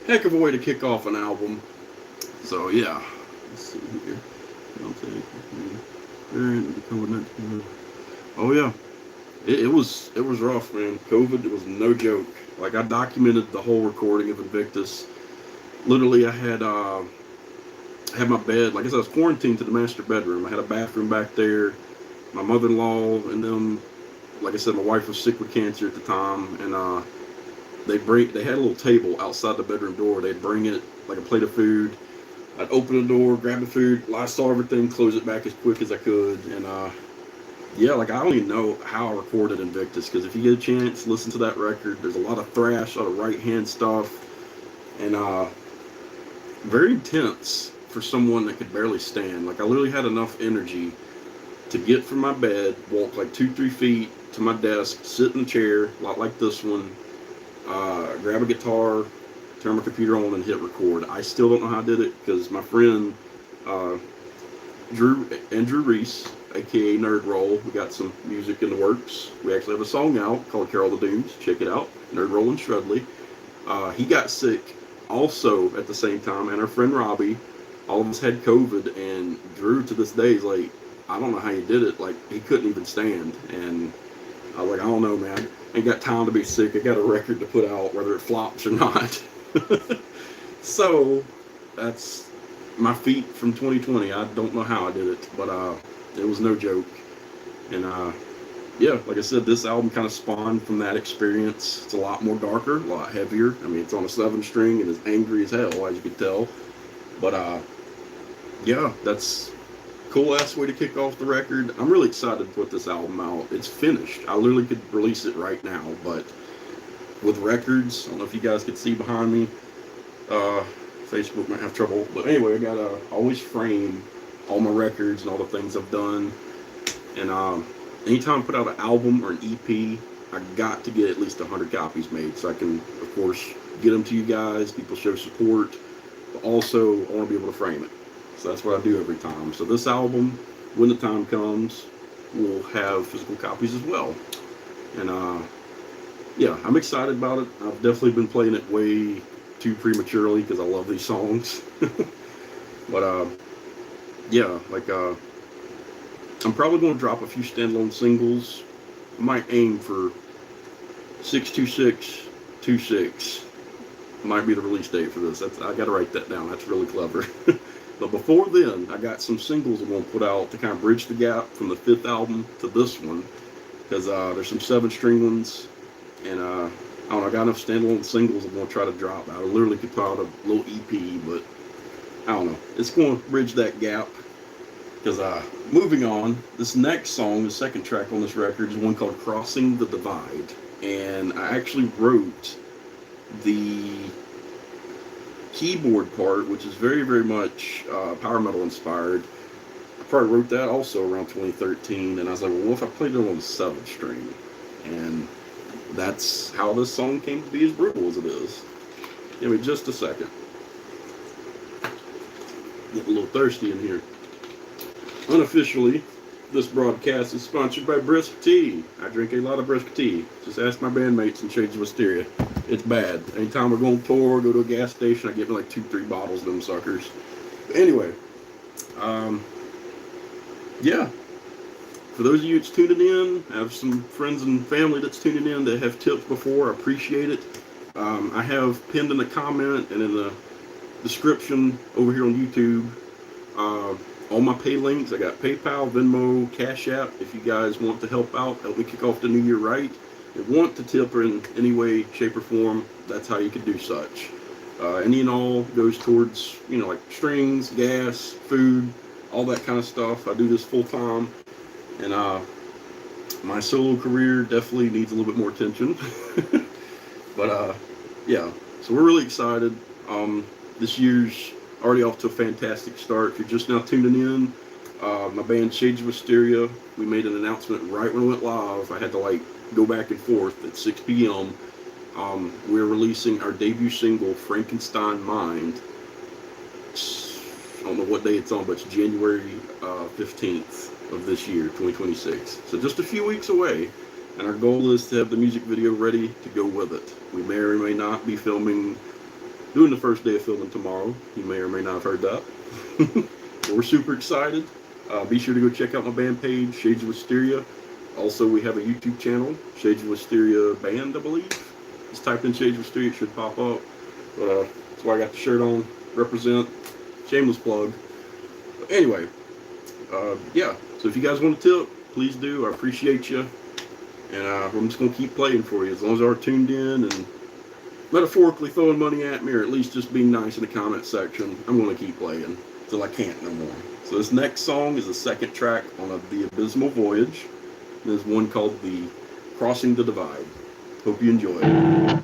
heck of a way to kick off an album. So yeah, let's see here. Oh yeah, it was rough, man. COVID, it was no joke. Like, I documented the whole recording of Invictus. Literally, I had my bed. Like I said, I was quarantined to the master bedroom. I had a bathroom back there. My mother-in-law and them. Like I said, my wife was sick with cancer at the time, and they had a little table outside the bedroom door. They'd bring it, like a plate of food. I'd open the door, grab the food, Lysol everything, close it back as quick as I could, and yeah, like, I don't even know how I recorded Invictus, because if you get a chance, listen to that record. There's a lot of thrash, a lot of right hand stuff, and very intense for someone that could barely stand. Like, I literally had enough energy to get from my bed, walk like 2-3 feet to my desk, sit in a chair, a lot like this one, grab a guitar, turn my computer on, and hit record. I still don't know how I did it, because my friend Andrew Reese, aka Nerd Roll, we got some music in the works. We actually have a song out called Carol of the Dunes. Check it out. Nerd Roll and Shredley. He got sick also at the same time, and our friend Robbie. All of us had COVID, and Drew to this day is like, I don't know how you did it. Like, he couldn't even stand, and I was like, I don't know, man. I ain't got time to be sick. I got a record to put out, whether it flops or not. So that's my feat from 2020. I don't know how I did it, but it was no joke. And yeah, like I said, this album kind of spawned from that experience. It's a lot more darker, a lot heavier. I mean, it's on a 7-string and is angry as hell, as you can tell. But yeah, that's a cool ass way to kick off the record. I'm really excited to put this album out. It's finished. I literally could release it right now, but with records, I don't know if you guys could see behind me. Facebook might have trouble, but anyway, I gotta always frame all my records and all the things I've done. And anytime I put out an album or an EP, I got to get at least 100 copies made, so I can, of course, get them to you guys. People show support, but also I want to be able to frame it. So that's what I do every time. So this album, when the time comes, will have physical copies as well. And yeah, I'm excited about it. I've definitely been playing it way too prematurely because I love these songs. But yeah, like I'm probably going to drop a few standalone singles. I might aim for 6/26/26. Might be the release date for this. I got to write that down. That's really clever. But before then, I got some singles I'm going to put out to kind of bridge the gap from the 5th album to this one, because there's some 7-string ones, and I don't know, I got enough standalone singles I'm going to try to drop. I literally could put out a little EP, but I don't know. It's going to bridge that gap. Because moving on, this next song, the second track on this record, is one called Crossing the Divide. And I actually wrote the keyboard part, which is very, very much power metal inspired. I probably wrote that also around 2013, and I was like, well, what if I played it on the 7-string? And that's how this song came to be as brutal as it is. Give me just a second. Getting a little thirsty in here. Unofficially, this broadcast is sponsored by Brisk Tea. I drink a lot of Brisk Tea. Just ask my bandmates in Shades of Wisteria. It's bad. Anytime we're going to tour, go to a gas station, I get me like 2-3 bottles of them suckers. But anyway, yeah. For those of you that's tuning in, I have some friends and family that's tuning in that have tipped before. I appreciate it. I have pinned in the comment and in the description over here on YouTube all my pay links. I got PayPal, Venmo, Cashapp. If you guys want to help out, help me kick off the new year right, and want to tip in any way, shape, or form, that's how you can do such. Any and all goes towards, you know, like strings, gas, food, all that kind of stuff. I do this full time, and my solo career definitely needs a little bit more attention. But yeah, so we're really excited. This year's already off to a fantastic start. If you're just now tuning in, my band Shades of Wisteria, we made an announcement right when it went live. I had to like go back and forth at 6 p.m. We're releasing our debut single, Frankenstein Mind. I don't know what day it's on, but it's January 15th of this year, 2026. So just a few weeks away. and our goal is to have the music video ready to go with it. We may or may not be doing the first day of filming tomorrow. You may or may not have heard that. But we're super excited. Be sure to go check out my band page, Shades of Wisteria. Also, we have a YouTube channel, Shades of Wisteria Band, I believe. Just type in Shades of Wisteria, it should pop up. That's why I got the shirt on. Represent. Shameless plug. But anyway, yeah. So if you guys want a tip, please do. I appreciate you. And I'm just going to keep playing for you as long as you are tuned in and metaphorically throwing money at me, or at least just being nice in the comment section. I'm going to keep playing till I can't no more. So this next song is the second track on The Abysmal Voyage. There's one called The Crossing the Divide. Hope you enjoy it.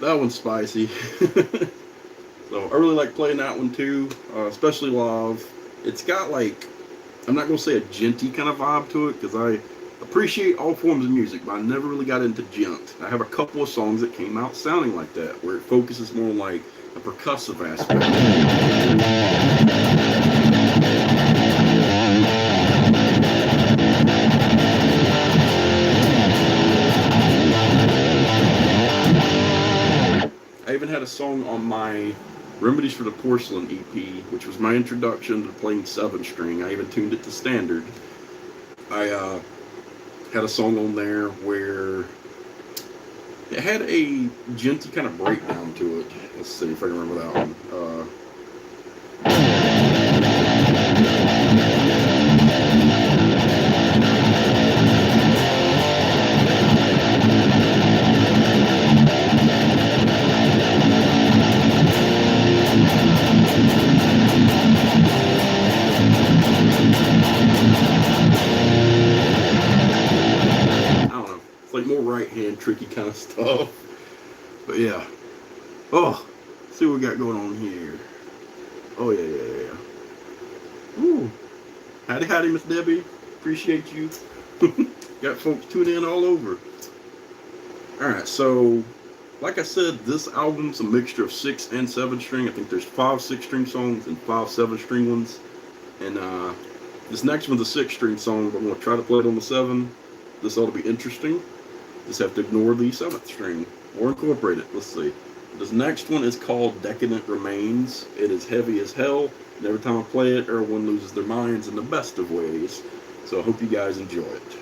That one's spicy. So I really like playing that one too, especially live. It's got like, I'm not going to say a djenty kind of vibe to it, because I appreciate all forms of music, but I never really got into djent. I have a couple of songs that came out sounding like that, where it focuses more on like a percussive aspect. I even had a song on my Remedies for the Porcelain EP, which was my introduction to playing 7-string. I even tuned it to standard. I had a song on there where it had a genty kind of breakdown to it. Let's see if I can remember that one. Like more right hand tricky kind of stuff. But yeah. Oh, let's see what we got going on here. Oh yeah. Ooh. Howdy, Miss Debbie. Appreciate you. Got folks tuning in all over. Alright, so like I said, this album's a mixture of 6 and 7-string. I think there's 5 6-string songs and 5 7-string ones. And this next one's a 6-string song, but I'm gonna try to play it on the 7. This ought to be interesting. Just have to ignore the 7th string or incorporate it. Let's see. This next one is called Decadent Remains. It is heavy as hell, and every time I play it, everyone loses their minds in the best of ways. So I hope you guys enjoy it.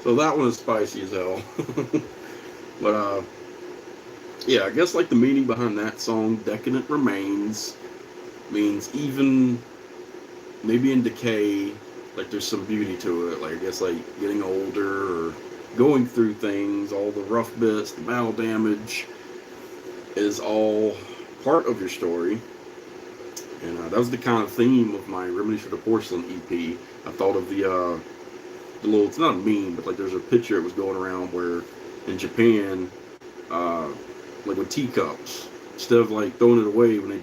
So that one is spicy as hell. But yeah, I guess like the meaning behind that song, "Decadent Remains," means even maybe in decay, like there's some beauty to it. Like I guess like getting older or going through things, all the rough bits, the battle damage is all part of your story. And that was the kind of theme of my Remedies for the Porcelain EP. I thought of the little, it's not a meme, but like there's a picture that was going around where in Japan, uh, like with teacups, instead of like throwing it away when they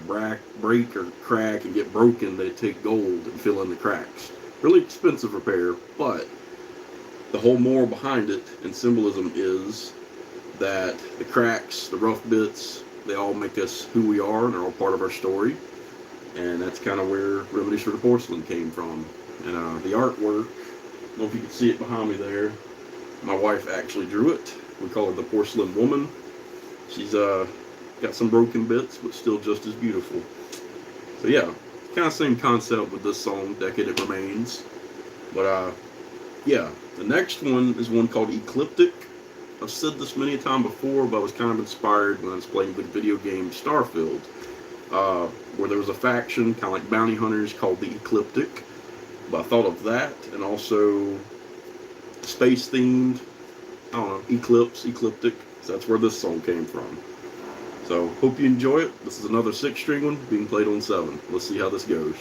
break or crack and get broken, they take gold and fill in the cracks. Really expensive repair, but the whole moral behind it and symbolism is that the cracks, the rough bits, they all make us who we are and are all part of our story. And that's kind of where Remedies for the Porcelain came from. And the artwork, I don't know if you can see it behind me there. My wife actually drew it. We call her the Porcelain Woman. She's got some broken bits, but still just as beautiful. So yeah, kind of same concept with this song, "Decadent Remains." But yeah, the next one is one called "Ecliptic." I've said this many a time before, but I was kind of inspired when I was playing the video game Starfield, where there was a faction, kind of like bounty hunters, called the Ecliptic. But I thought of that, and also space themed, I don't know, eclipse, ecliptic. So that's where this song came from. So hope you enjoy it. This is another 6-string one being played on 7. Let's see how this goes.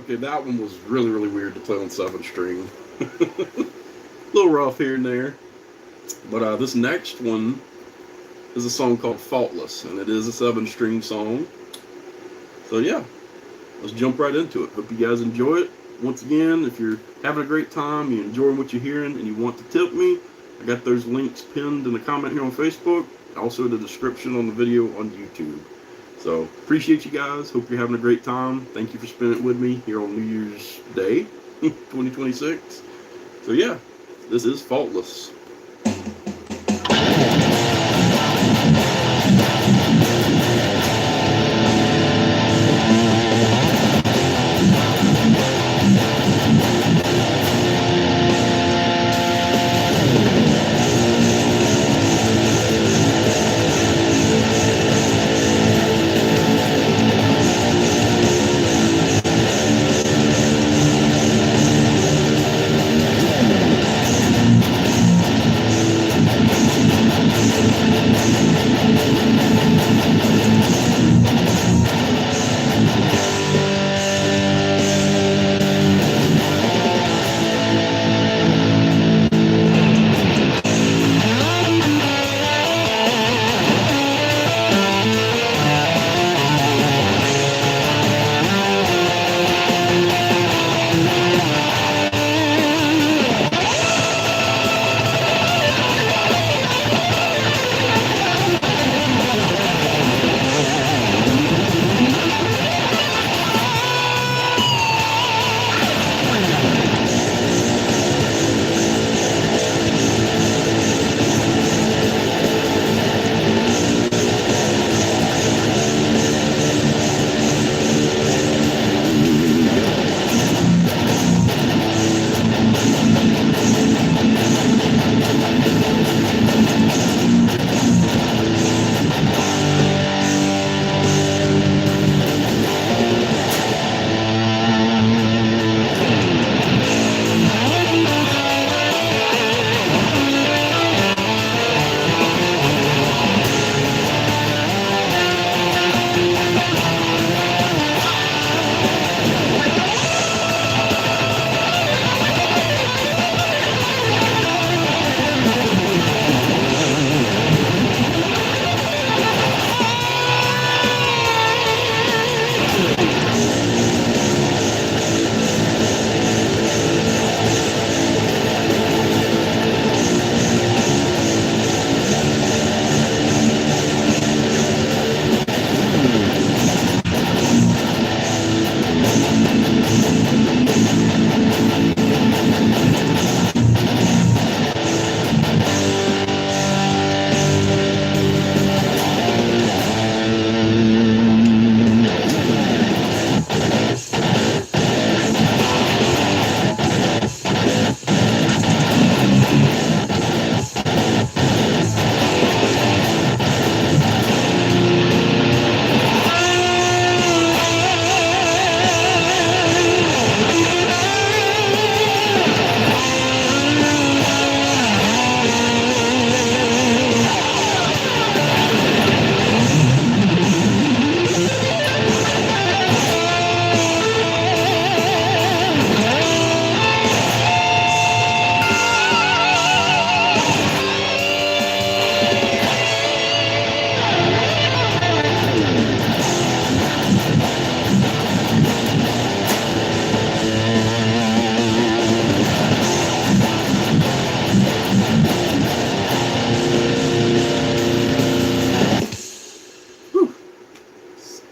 Okay, that one was really, really weird to play on 7 string. A little rough here and there. But this next one is a song called Faultless, and it is a 7-string song. So yeah, let's jump right into it. Hope you guys enjoy it. Once again, if you're having a great time, you're enjoying what you're hearing, and you want to tip me, I got those links pinned in the comment here on Facebook, also the description on the video on YouTube. So appreciate you guys. Hope you're having a great time. Thank you for spending it with me here on New Year's Day, 2026. So yeah, this is Faultless.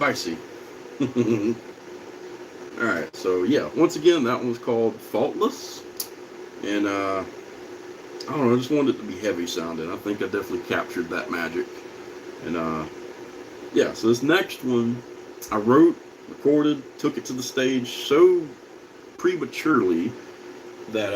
Spicy. Alright, so yeah, once again, that one was called Faultless. And I don't know, I just wanted it to be heavy sounding. I think I definitely captured that magic. And yeah, so this next one I wrote, recorded, took it to the stage so prematurely that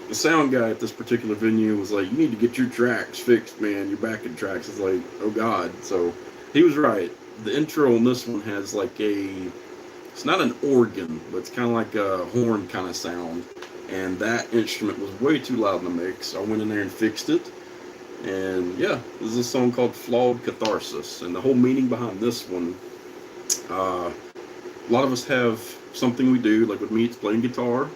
the sound guy at this particular venue was like, "You need to get your tracks fixed, man. Your backing tracks." It's like, oh god. So he was right. The intro on this one has like it's not an organ, but it's kind of like a horn kind of sound. And that instrument was way too loud in the mix. I went in there and fixed it. And yeah, this is a song called Flawed Catharsis. And the whole meaning behind this one, a lot of us have something we do, like with me, it's playing guitar.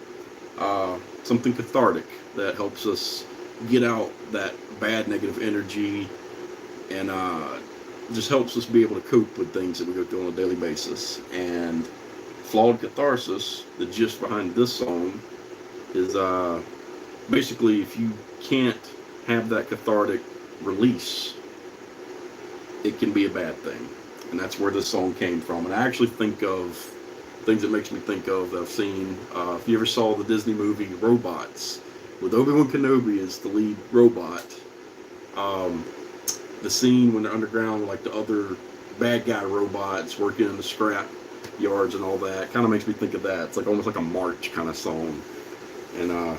Something cathartic that helps us get out that bad negative energy, and just helps us be able to cope with things that we go through on a daily basis. And flawed catharsis, the gist behind this song, is basically if you can't have that cathartic release, it can be a bad thing. And that's where this song came from. And I actually think of things that makes me think of that I've seen. If you ever saw the Disney movie Robots, with Obi-Wan Kenobi as the lead robot, the scene when they're underground, like the other bad guy robots working in the scrap yards and all that, kind of makes me think of that. It's like almost like a march kind of song. And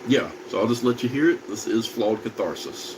yeah, so I'll just let you hear it. This is Flawed Catharsis.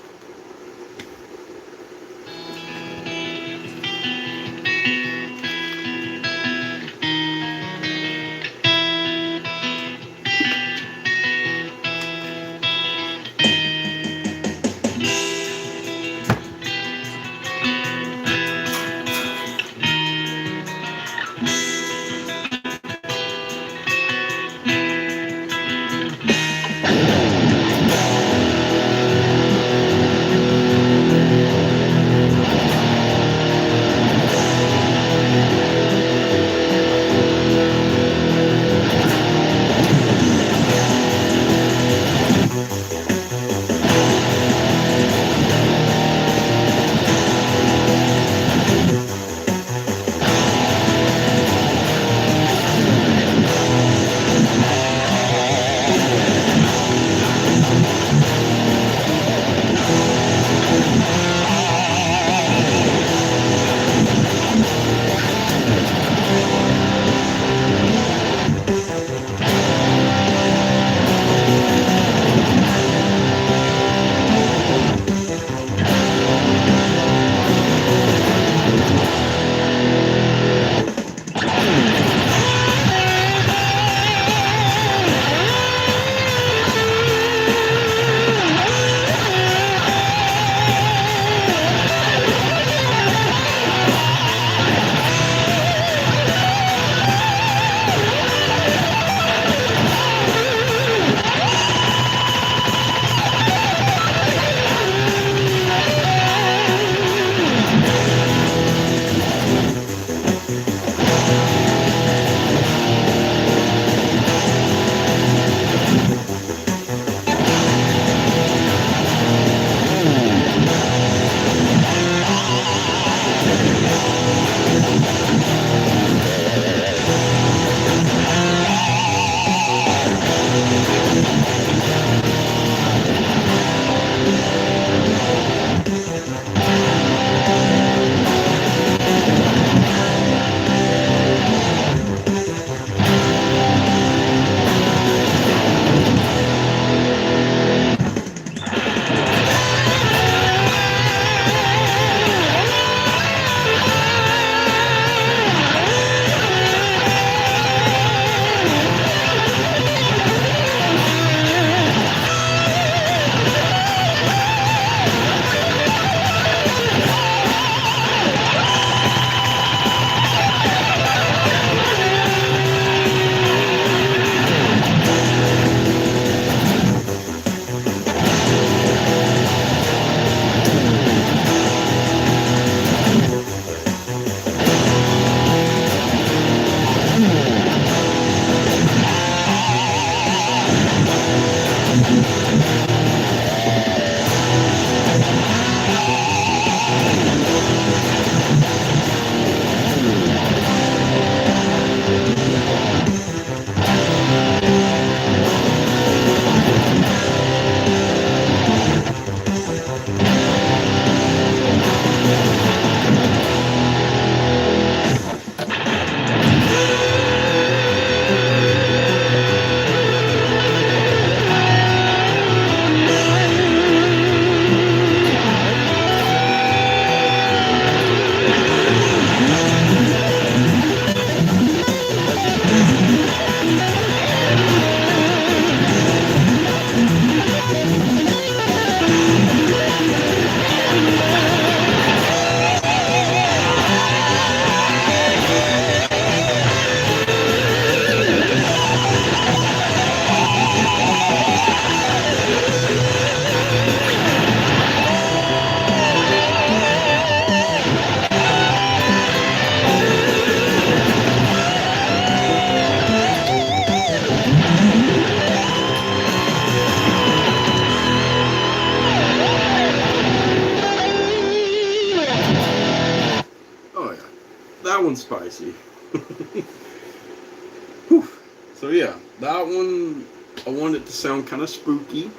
that one, I wanted it to sound kind of spooky,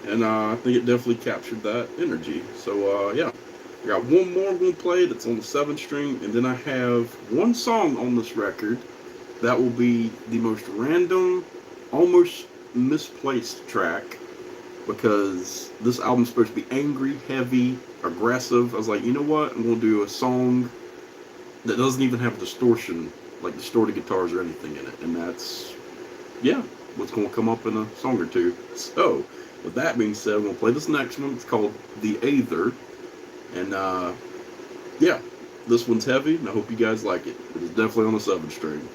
and I think it definitely captured that energy. So yeah, I got one more I'm going to play that's on the 7 string, and then I have one song on this record that will be the most random, almost misplaced track, because this album's supposed to be angry, heavy, aggressive. I was like, you know what? I'm going to do a song that doesn't even have distortion, like distorted guitars or anything in it. And that's, yeah, what's going to come up in a song or two. So, with that being said, I'm going to play this next one. It's called The Aether. And, yeah, this one's heavy, and I hope you guys like it. It is definitely on the 7 string.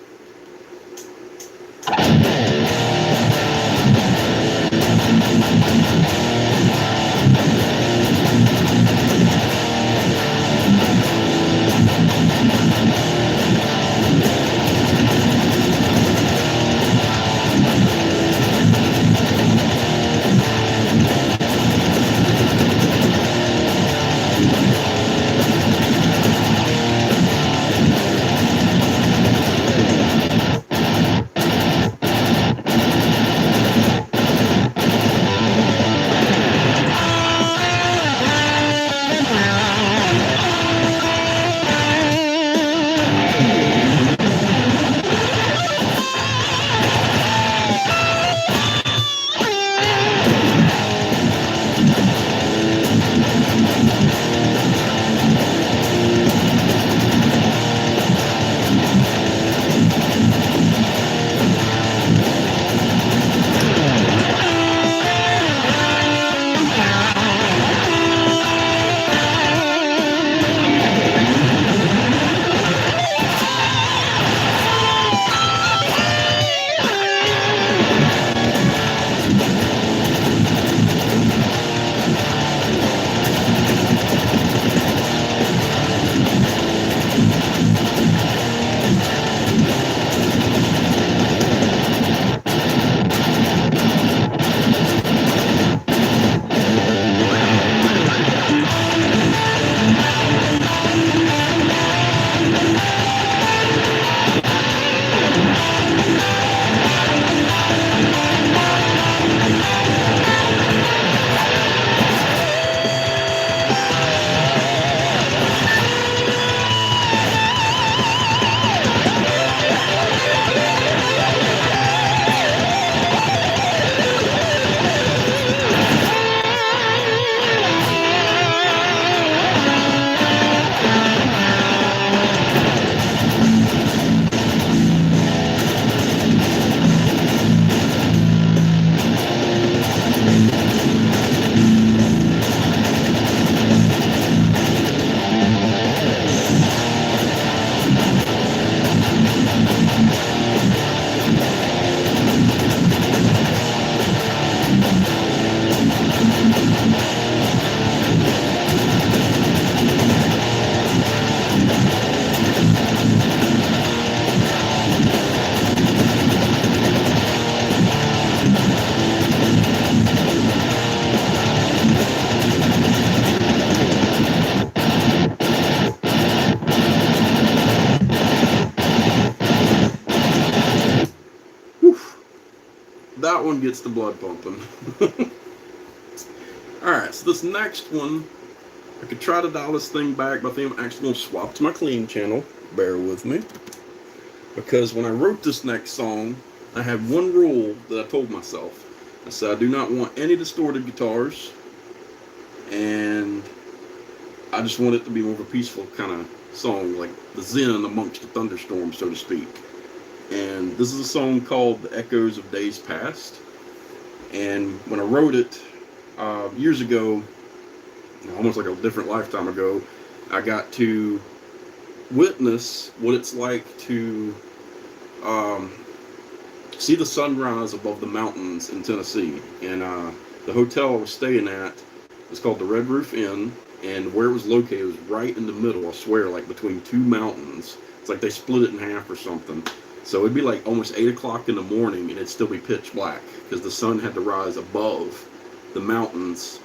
That one gets the blood pumping. Alright, so this next one, I could try to dial this thing back, but I think I'm actually going to swap to my clean channel. Bear with me. Because when I wrote this next song, I had one rule that I told myself. I said I do not want any distorted guitars, and I just want it to be more of a peaceful kind of song, like the zen amongst the thunderstorm, so to speak. And this is a song called The Echoes of Days Past. And when I wrote it years ago, almost like a different lifetime ago, I got to witness what it's like to see the sunrise above the mountains in Tennessee. And the hotel I was staying at is called the Red Roof Inn, and where it was located was right in the middle, I swear, like between two mountains. It's like they split it in half or something. So it'd be like almost 8 o'clock in the morning, and it'd still be pitch black because the sun had to rise above the mountains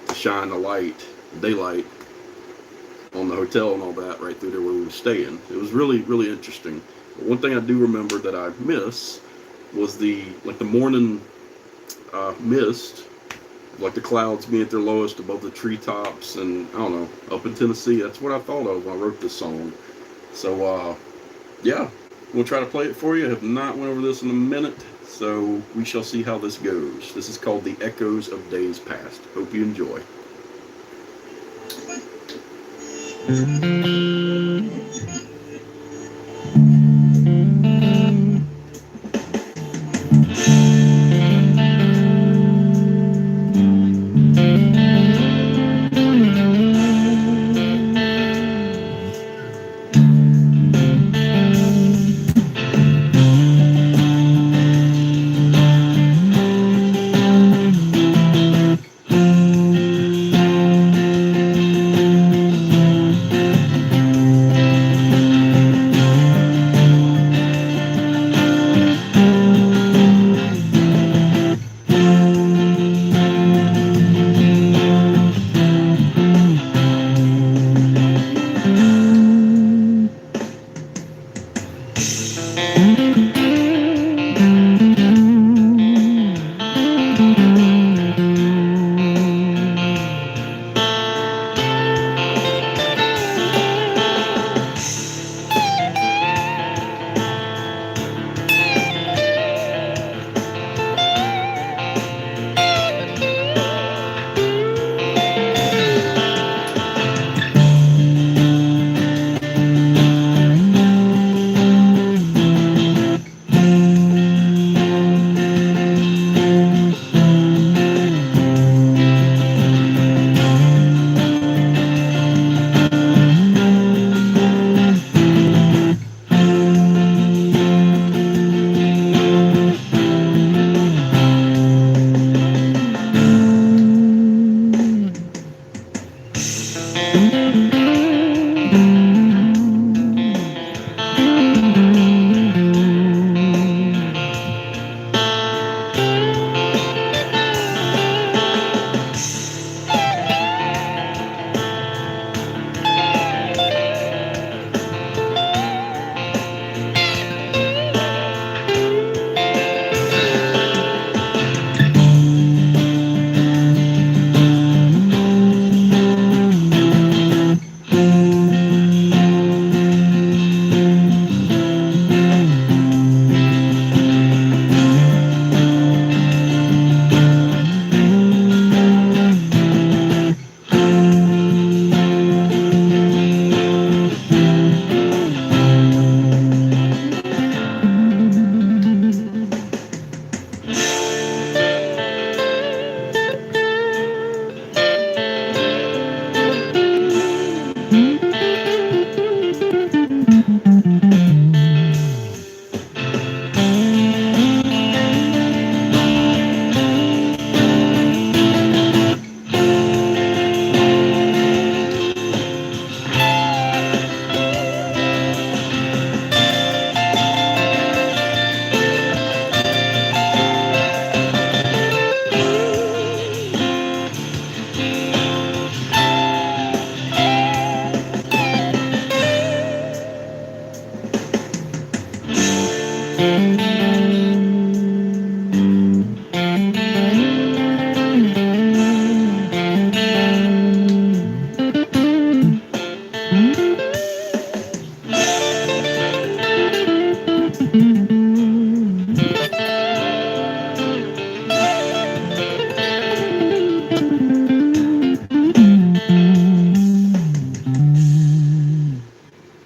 to shine the light, daylight, on the hotel and all that right through there where we were staying. It was really, really interesting. But one thing I do remember that I miss was the morning mist, like the clouds being at their lowest above the treetops, and I don't know, up in Tennessee. That's what I thought of when I wrote this song. So yeah, we'll try to play it for you. I have not went over this in a minute, so we shall see how this goes. This is called The Echoes of Days Past. Hope you enjoy.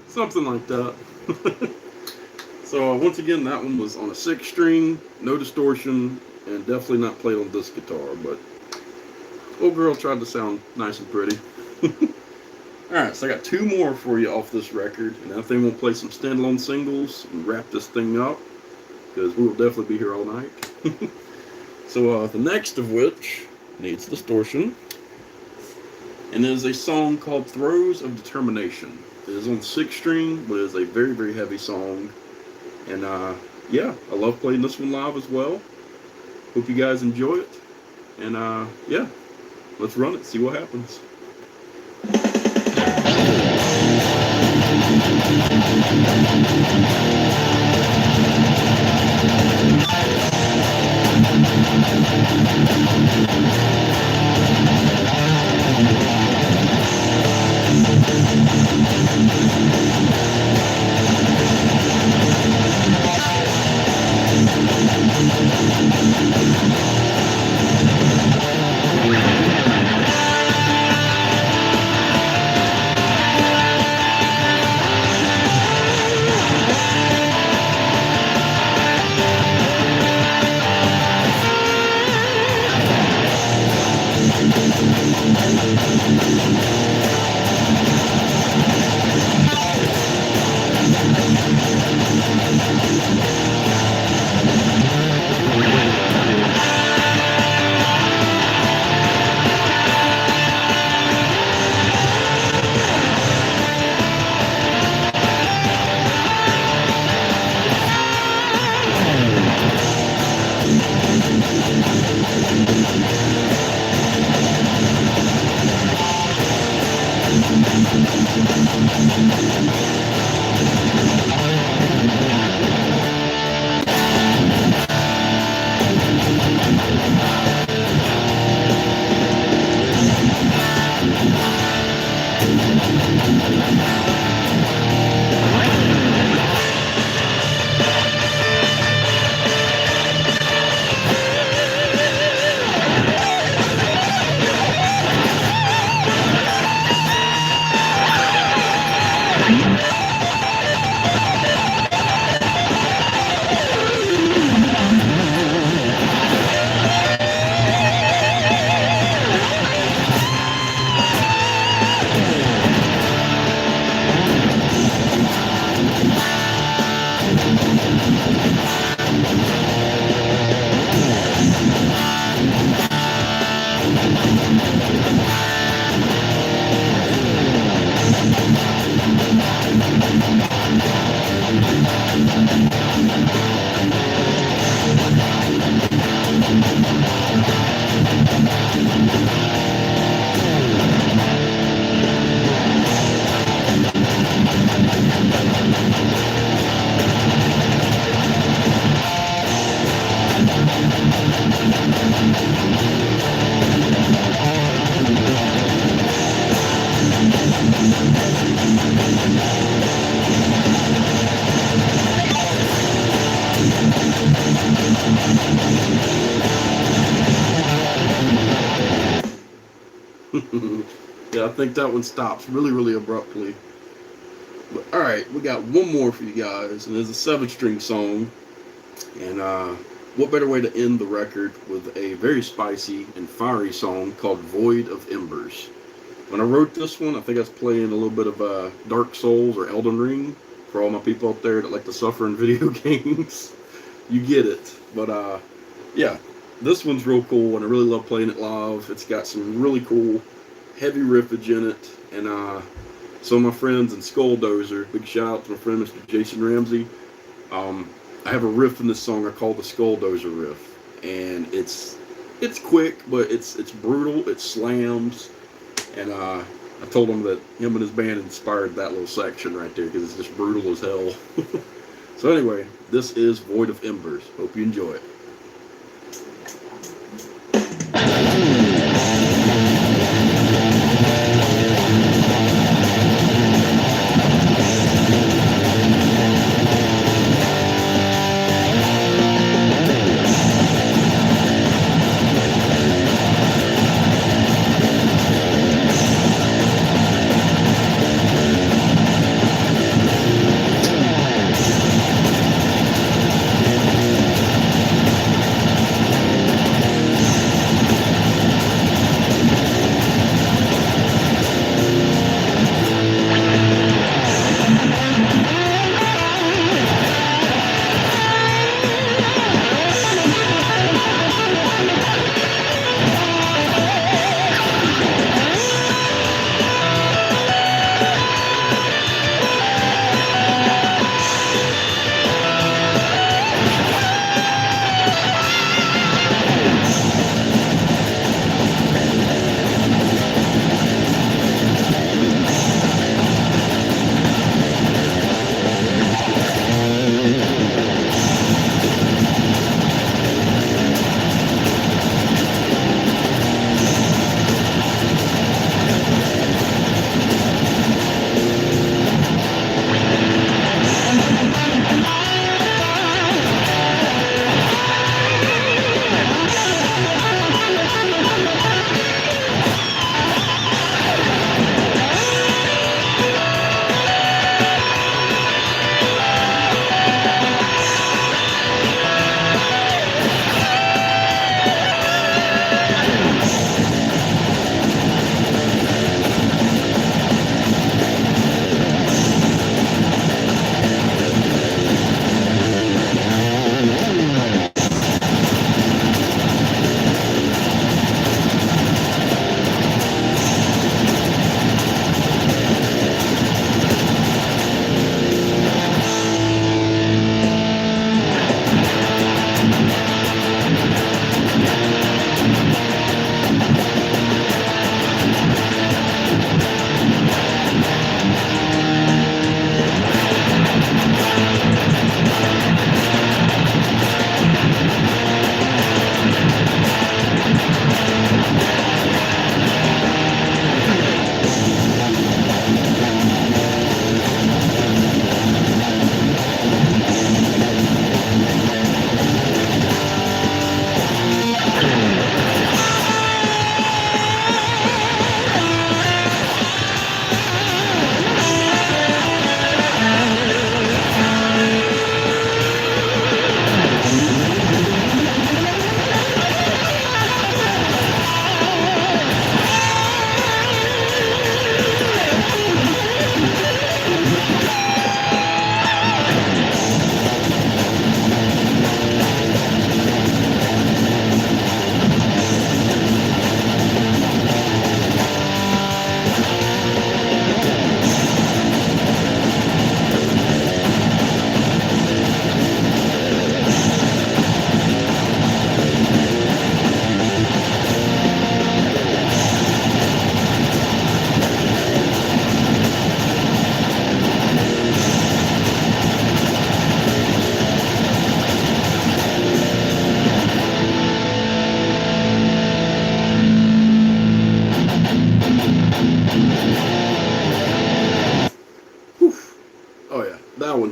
Something like that. So once again, that one was on a 6-string, no distortion, and definitely not played on this guitar, but old girl tried to sound nice and pretty. Alright, so I got 2 more for you off this record, and I think we'll play some standalone singles and wrap this thing up, because we will definitely be here all night. So the next of which needs distortion, and it is a song called Throes of Determination. It is on 6-string, but it is a very, very heavy song. And yeah, I love playing this one live as well. Hope you guys enjoy it. And yeah, let's run it, see what happens. Yeah, I think that one stops really, really abruptly. But alright, we got one more for you guys, and it's a 7-string song. And what better way to end the record with a very spicy and fiery song called Void of Embers. When I wrote this one, I think I was playing a little bit of Dark Souls or Elden Ring for all my people out there that like to suffer in video games. You get it. But yeah, this one's real cool, and I really love playing it live. It's got some really cool heavy riffage in it, and some of my friends in Skulldozer, big shout out to my friend Mr. Jason Ramsey. I have a riff in this song I call the Skulldozer riff, and it's quick, but it's brutal. It slams, and I told him that him and his band inspired that little section right there because it's just brutal as hell. So anyway, this is Void of Embers. Hope you enjoy it.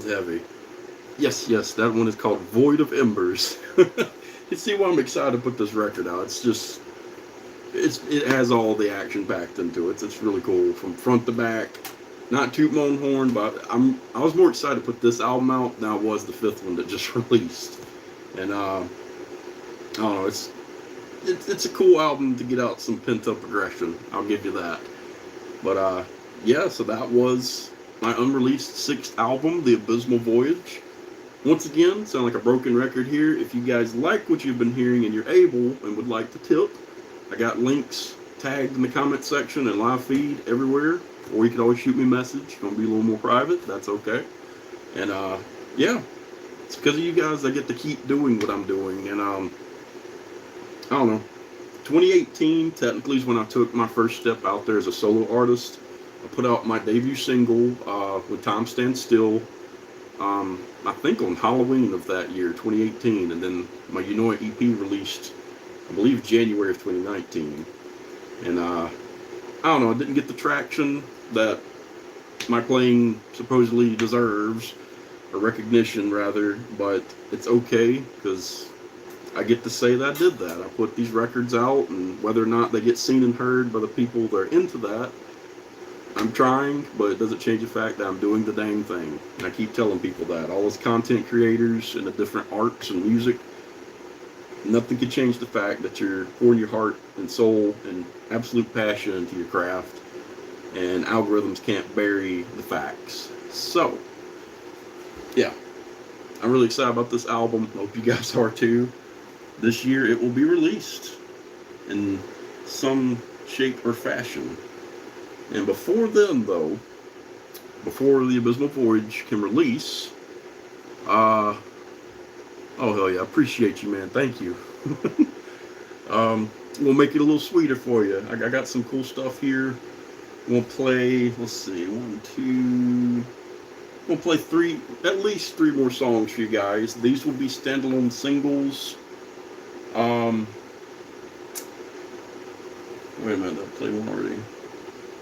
one's heavy. Yes, that one is called Void of Embers. You see why I'm excited to put this record out. It's just, it has all the action packed into it. It's really cool from front to back. Not toot my own horn, but I was more excited to put this album out than I was the fifth one that just released. And I don't know, it's a cool album to get out some pent up aggression. I'll give you that. But yeah, so that was my unreleased sixth album, The Abysmal Voyage. Once again, sound like a broken record here. If you guys like what you've been hearing and you're able and would like to tip, I got links tagged in the comment section and live feed everywhere. Or you can always shoot me a message. Gonna be a little more private. That's okay. And yeah, it's because of you guys I get to keep doing what I'm doing. And I don't know. 2018 technically is when I took my first step out there as a solo artist. I put out my debut single with Time Stand Still. I think on Halloween of that year, 2018, and then my You Know It EP released, I believe, January of 2019. And I don't know, I didn't get the traction that my playing supposedly deserves, or recognition rather, but it's okay, because I get to say that I did that. I put these records out, and whether or not they get seen and heard by the people that are into that, I'm trying, but it doesn't change the fact that I'm doing the dang thing. And I keep telling people that. All those content creators and the different arts and music, nothing can change the fact that you're pouring your heart and soul and absolute passion into your craft. And algorithms can't bury the facts. So, yeah. I'm really excited about this album. Hope you guys are too. This year it will be released in some shape or fashion. And before then, though, before The Abysmal Voyage can release, oh hell yeah, I appreciate you, man. Thank you. We'll make it a little sweeter for you. I got some cool stuff here. We'll play, let's see, we'll play at least three more songs for you guys. These will be standalone singles. Wait a minute, I played one already.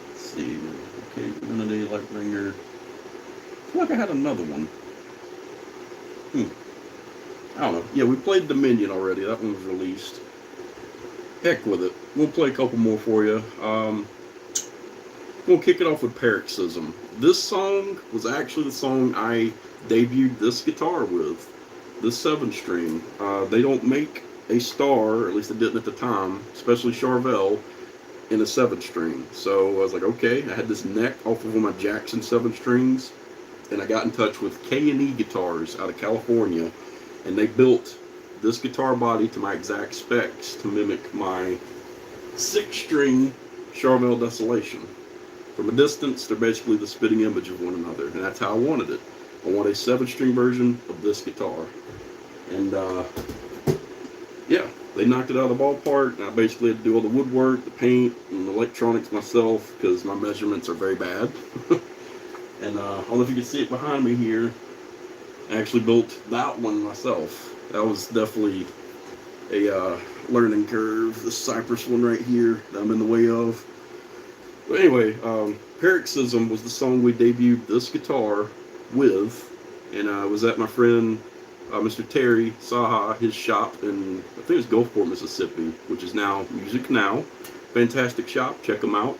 Let's see, okay, Divinity, Lightbringer. I feel like I had another one. I don't know. Yeah, we played Dominion already. That one was released. Heck with it. We'll play a couple more for you. We'll kick it off with Paroxysm. This song was actually the song I debuted this guitar with. This 7-string. They don't make a Star, or at least they didn't at the time, especially Charvel, in a 7-string. So I was like, okay, I had this neck off of one of my Jackson 7-strings, and I got in touch with K&E Guitars out of California, and they built this guitar body to my exact specs to mimic my 6-string Charvel Desolation. From a distance, they're basically the spitting image of one another, and that's how I wanted it. I want a 7-string version of this guitar. And yeah, they knocked it out of the ballpark, and I basically had to do all the woodwork, the paint, and the electronics myself, because my measurements are very bad. And I don't know if you can see it behind me here. I actually built that one myself. That was definitely a learning curve. This Cypress one right here that I'm in the way of. But anyway, Paroxysm was the song we debuted this guitar with, and I was at my friend Mr. Terry Saha, his shop in, I think it's Gulfport, Mississippi, which is now Music Now. Fantastic shop, check them out.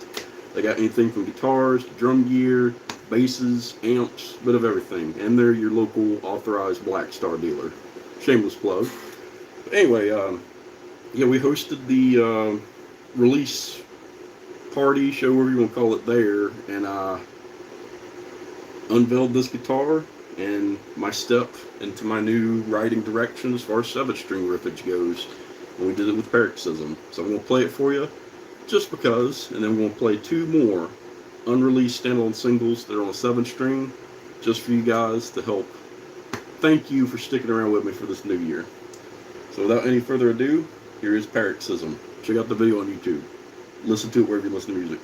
They got anything from guitars to drum gear, basses, amps, bit of everything. And they're your local authorized Black Star dealer. Shameless plug. But anyway, yeah, we hosted the release party, show, whatever you want to call it there, and unveiled this guitar and my step into my new writing direction as far as 7-string riffage goes. And we did it with Paroxysm. So I'm going to play it for you just because, and then we're going to play 2 more unreleased standalone singles that are on a 7-string just for you guys to help thank you for sticking around with me for this new year. So without any further ado, here is Paroxysm. Check out the video on YouTube. Listen to it wherever you listen to music.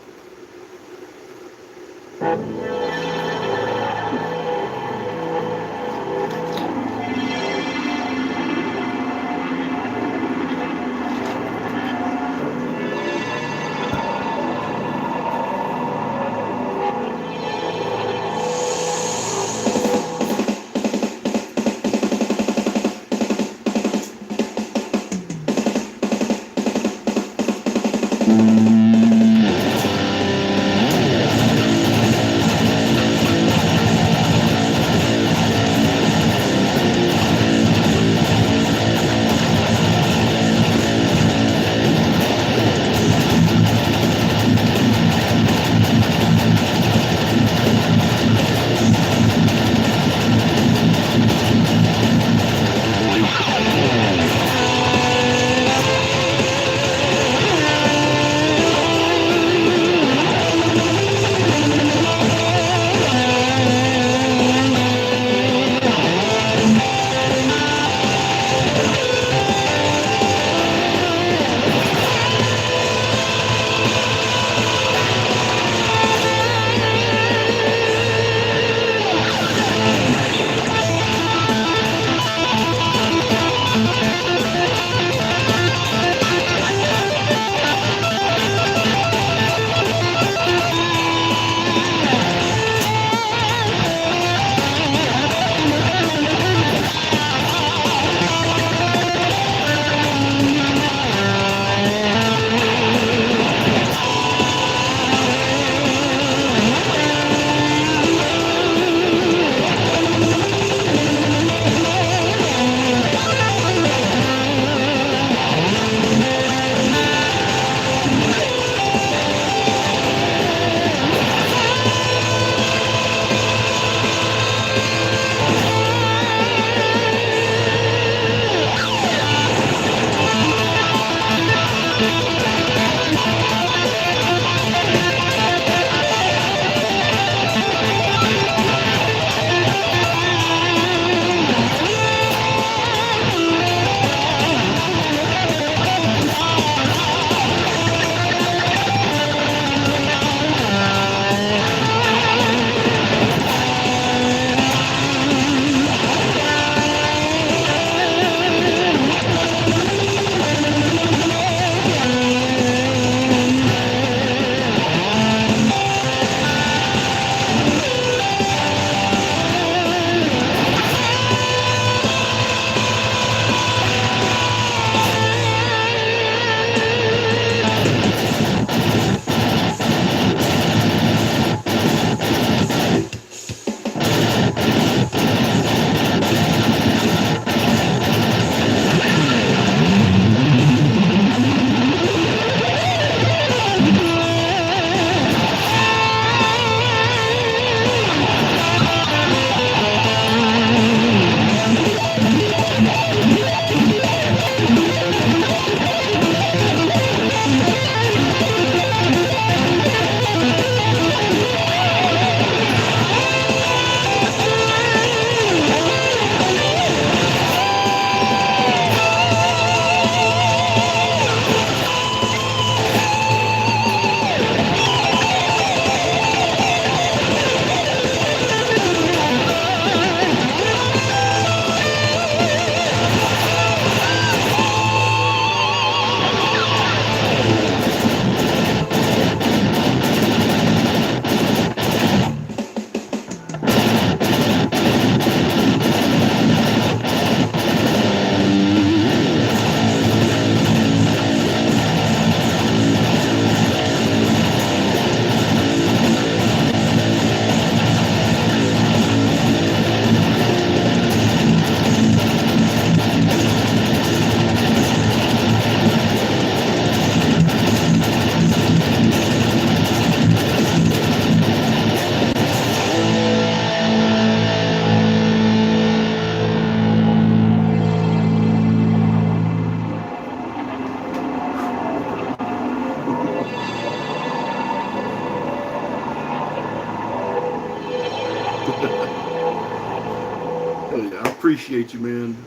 appreciate you, man.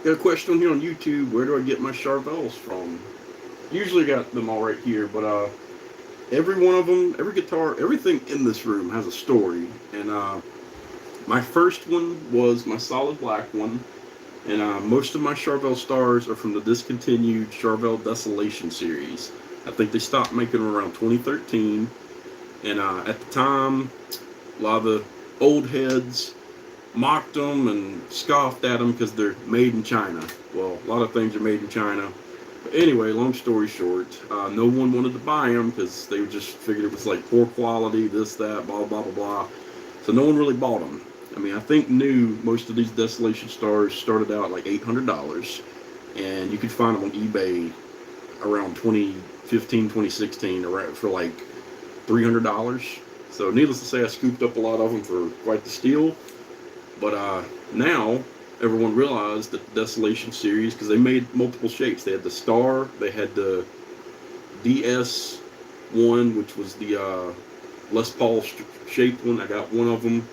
Got a question on here on YouTube. Where do I get my Charvels from? Usually got them all right here, but every one of them, every guitar, everything in this room has a story. And my first one was my solid black one. And most of my Charvel stars are from the discontinued Charvel Desolation series. I think they stopped making them around 2013. And at the time, a lot of the old heads mocked them and scoffed at them because they're made in China. Well, a lot of things are made in China. But anyway, long story short, no one wanted to buy them because they just figured it was like poor quality, this, that, blah, blah, blah, blah. So no one really bought them. I mean, I think new, most of these Desolation stars started out like $800, and you could find them on eBay around 2015, 2016 for like $300. So needless to say, I scooped up a lot of them for quite the steal. But now everyone realized that the Desolation series, because they made multiple shapes. They had the star, they had the DS1, which was the Les Paul shaped one. I got one of them.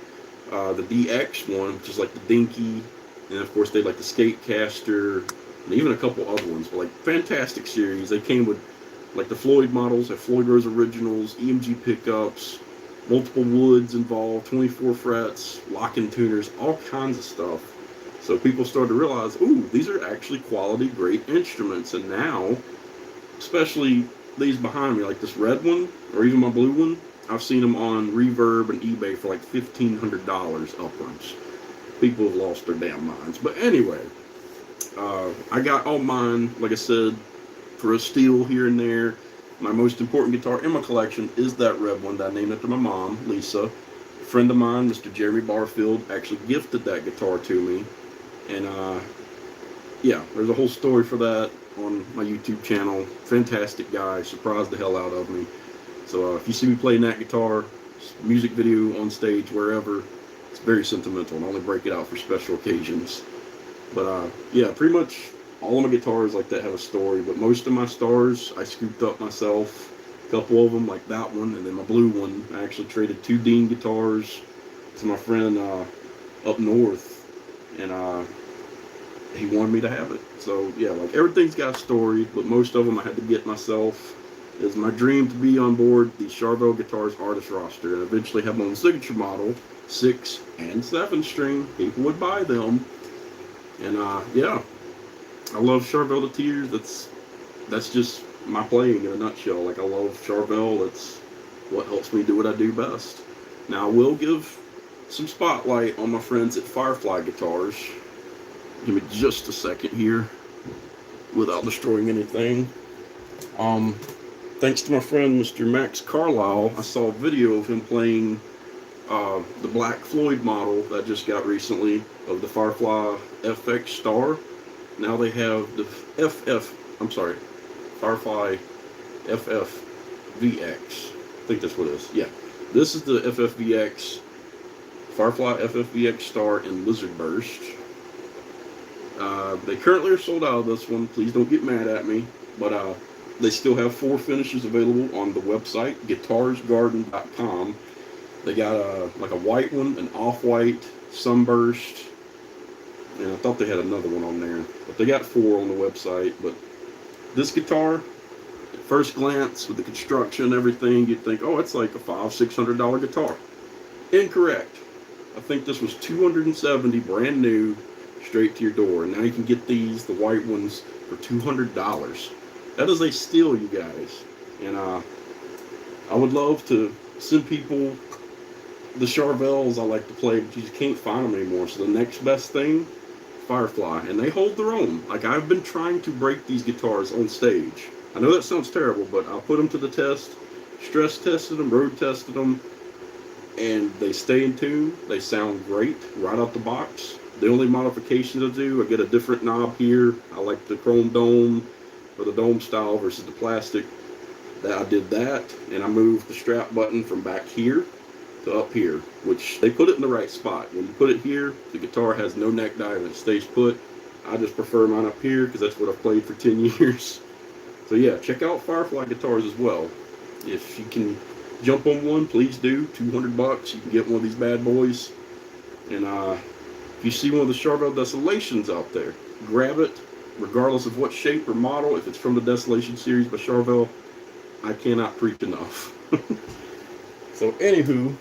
The DX one, which is like the dinky, and of course they like the skate caster, and even a couple other ones. But like fantastic series. They came with like the Floyd models, have Floyd Rose originals, EMG pickups, multiple woods involved, 24 frets, lock-in tuners, all kinds of stuff. So people started to realize, ooh, these are actually quality, great instruments. And now, especially these behind me, like this red one, or even my blue one, I've seen them on Reverb and eBay for like $1,500 upwards. People have lost their damn minds. But anyway, I got all mine, like I said, for a steal here and there. My most important guitar in my collection is that red one that I named after my mom, Lisa. A friend of mine, Mr. Jeremy Barfield, actually gifted that guitar to me. And yeah, there's a whole story for that on my YouTube channel. Fantastic guy, surprised the hell out of me. So if you see me playing that guitar, music video, on stage, wherever, it's very sentimental, and I only break it out for special occasions. But yeah, pretty much all of my guitars like that have a story, but most of my stars I scooped up myself. A couple of them, like that one, and then my blue one, I actually traded 2 Dean guitars to my friend up north, and he wanted me to have it. So yeah, like everything's got a story, but most of them I had to get myself. It's my dream to be on board the Charvel Guitars artist roster and eventually have my own signature model, 6 and 7 string. People would buy them. And yeah, I love Charvel to tears. That's just my playing in a nutshell. Like, I love Charvel. That's what helps me do what I do best. Now I will give some spotlight on my friends at Firefly Guitars. Give me just a second here without destroying anything. Thanks to my friend Mr. Max Carlisle, I saw a video of him playing the Black Floyd model that I just got recently of the Firefly FX Star. Now they have the Firefly FFVX. I think that's what it is. Yeah, this is the FFVX, Firefly FFVX Star in Lizard Burst. They currently are sold out of this one. Please don't get mad at me, but they still have 4 finishes available on the website, guitarsgarden.com. They got like a white one, an off-white, sunburst, and I thought they had another one on there. But they got 4 on the website. But this guitar, at first glance, with the construction and everything, you'd think, oh, it's like a $500-600 guitar. Incorrect. I think this was $270 brand new, straight to your door. And now you can get these, the white ones, for $200. That is a steal, you guys. And I would love to send people the Charvels I like to play, but you just can't find them anymore. So the next best thing, Firefly. And they hold their own. Like, I've been trying to break these guitars on stage. I know that sounds terrible, but I'll put them to the test. Stress tested them, road tested them, and they stay in tune. They sound great right out the box. The only modifications I do, I get a different knob here. I like the chrome dome, or the dome style versus the plastic. That I did that, and I moved the strap button from back here to up here, which they put it in the right spot. When you put it here, the guitar has no neck dive and it stays put. I just prefer mine up here because that's what I've played for 10 years. So yeah, check out Firefly Guitars as well. If you can jump on one, please do. $200, you can get one of these bad boys. And if you see one of the Charvel Desolations out there, grab it, regardless of what shape or model. If it's from the Desolation series by Charvel, I cannot preach enough. So, anywho,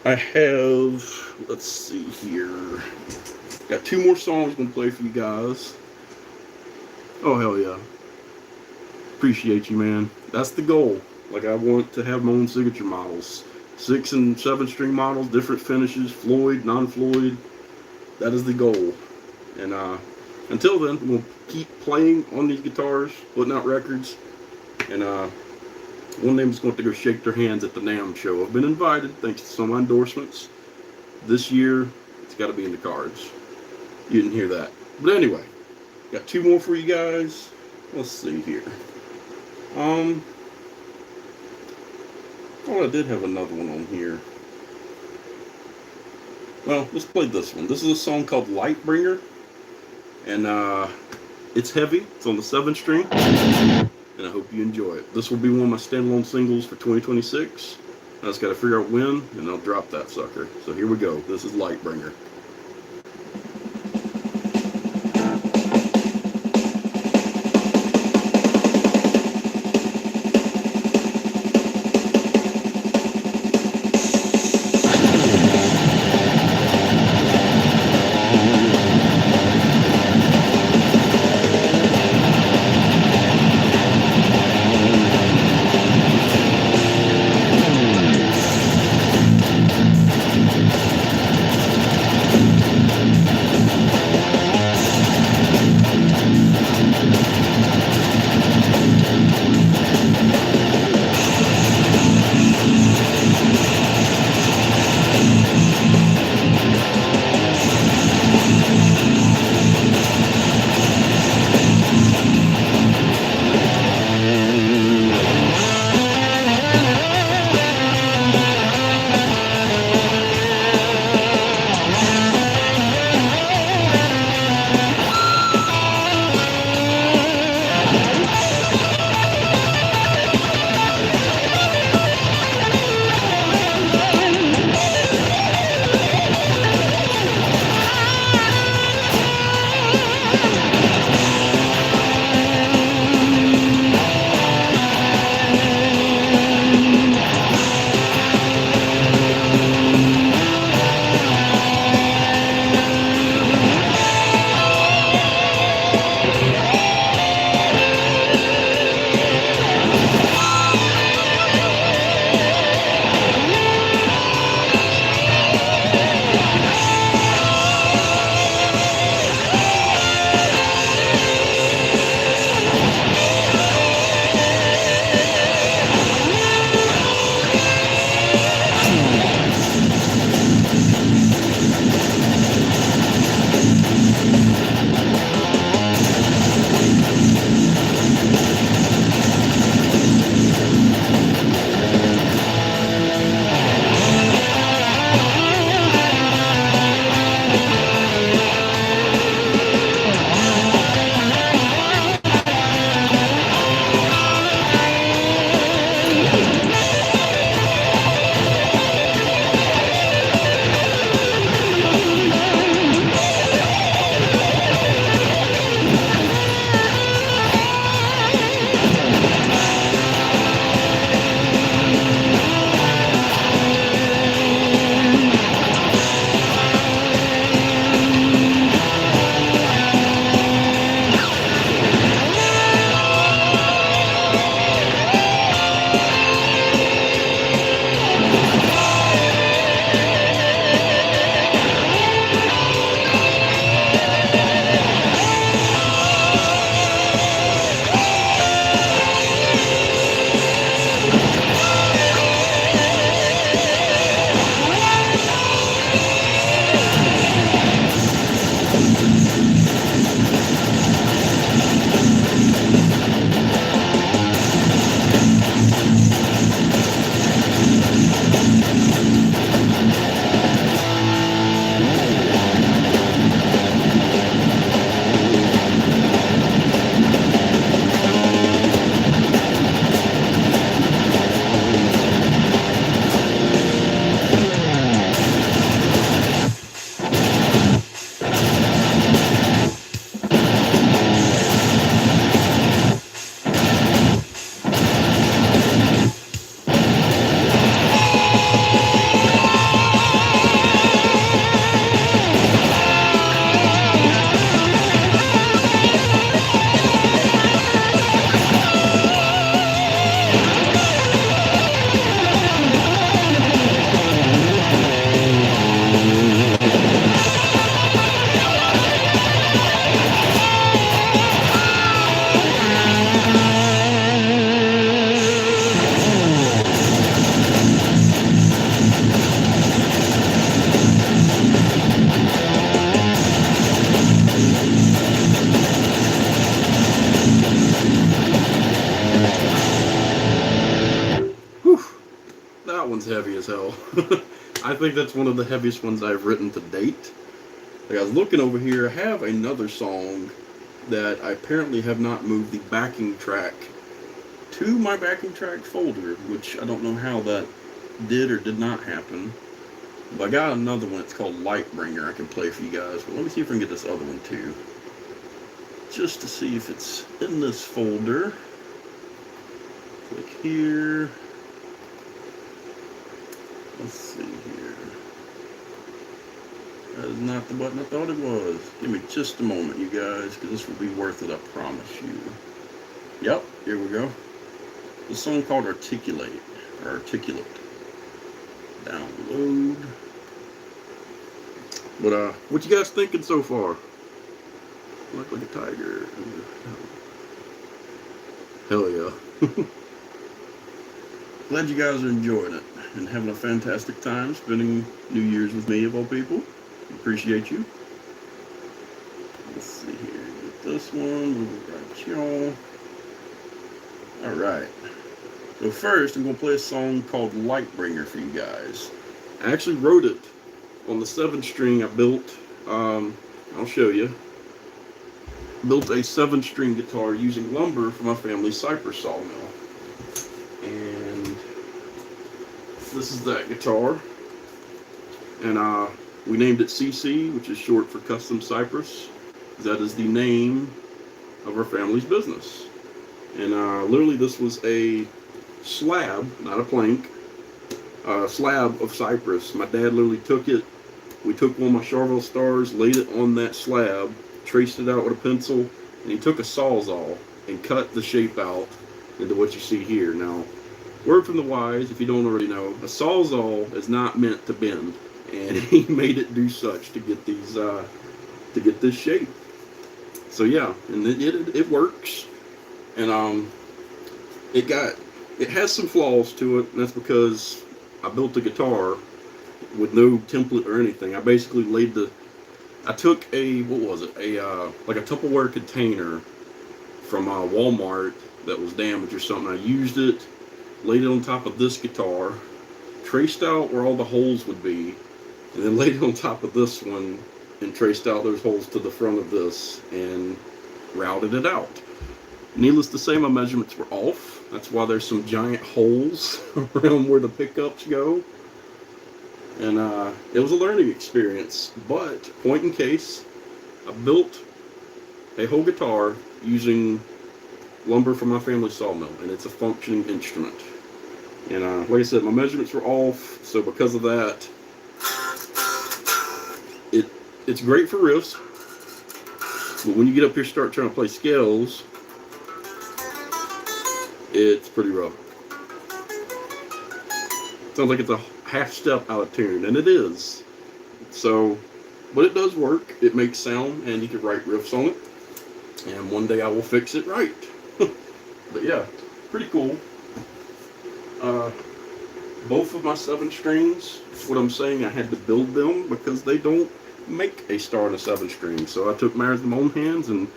I have, let's see here, got 2 more songs I'm going to play for you guys. Oh, hell yeah. Appreciate you, man. That's the goal. Like, I want to have my own signature models. 6 and 7 string models, different finishes, Floyd, non-Floyd. That is the goal. And until then, we'll keep playing on these guitars, putting out records. And one name is going to go shake their hands at the NAMM show. I've been invited, thanks to some of my endorsements. This year, it's got to be in the cards. You didn't hear that. But anyway, got 2 more for you guys. Let's see here. Oh, I did have another one on here. Well, let's play this one. This is a song called Lightbringer. And it's heavy. It's on the 7 string. And I hope you enjoy it. This will be one of my standalone singles for 2026. I just got to figure out when, and I'll drop that sucker. So here we go. This is Lightbringer. one's heavy as hell. I think that's one of the heaviest ones I've written to date. Like, I was looking over here, I have another song that I apparently have not moved the backing track to my backing track folder, which I don't know how that did or did not happen. But I got another one, it's called Lightbringer, I can play for you guys. But let me see if I can get this other one too. Just to see if it's in this folder. Click here. Let's see here. That is not the button I thought it was. Give me just a moment, you guys, because this will be worth it, I promise you. Yep, here we go. The song called Articulate, or Articulate. Download. But, what you guys thinking so far? Look like a tiger. Hell yeah. Glad you guys are enjoying it and having a fantastic time spending New Year's with me, of all people. Appreciate you. Let's see here. Get this one. We'll got y'all. Alright. So first, I'm going to play a song called Lightbringer for you guys. I actually wrote it on the 7-string I built. I'll show you. Built a 7-string guitar using lumber from my family's cypress sawmill. And this is that guitar. And we named it CC, which is short for Custom Cypress. That is the name of our family's business. And literally this was a slab, not a plank, slab of cypress. My dad literally took it. We took one of my Charvel stars, laid it on that slab, traced it out with a pencil, and he took a sawzall and cut the shape out into what you see here. Now, word from the wise, if you don't already know, a sawzall is not meant to bend, and he made it do such to get these, to get this shape. So yeah, and it works, and it has some flaws to it, and that's because I built a guitar with no template or anything. I basically I took a, what was it, like a Tupperware container from Walmart that was damaged or something. I used it, laid it on top of this guitar, traced out where all the holes would be, and then laid it on top of this one and traced out those holes to the front of this and routed it out. Needless to say, my measurements were off. That's why there's some giant holes around where the pickups go. And it was a learning experience, but point in case, I built a whole guitar using lumber from my family sawmill, and it's a functioning instrument. And like I said, my measurements were off, so because of that, it's great for riffs, but when you get up here and start trying to play scales, it's pretty rough. Sounds like it's a half step out of tune, and it is. So, but it does work. It makes sound, and you can write riffs on it. And one day I will fix it right. But yeah, pretty cool. Both of my 7 strings, that's what I'm saying, I had to build them because they don't make a star in a 7-string. So I took matters in my own hands and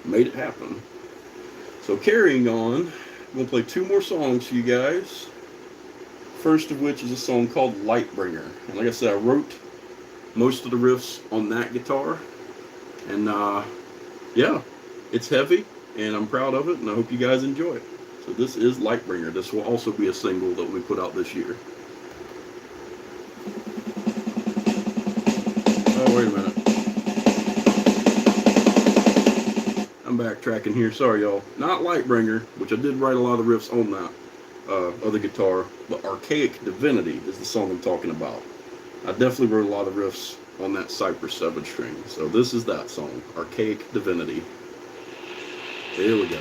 made it happen. So carrying on, I'm going to play 2 more songs for you guys. First of which is a song called Lightbringer. And like I said, I wrote most of the riffs on that guitar. And yeah, it's heavy, and I'm proud of it, and I hope you guys enjoy it. So this is Lightbringer. This will also be a single that we put out this year. Oh, wait a minute. I'm backtracking here. Sorry, y'all. Not Lightbringer, which I did write a lot of riffs on that other guitar, but Archaic Divinity is the song I'm talking about. I definitely wrote a lot of riffs on that Cypress 7-string. So this is that song, Archaic Divinity. Here we go.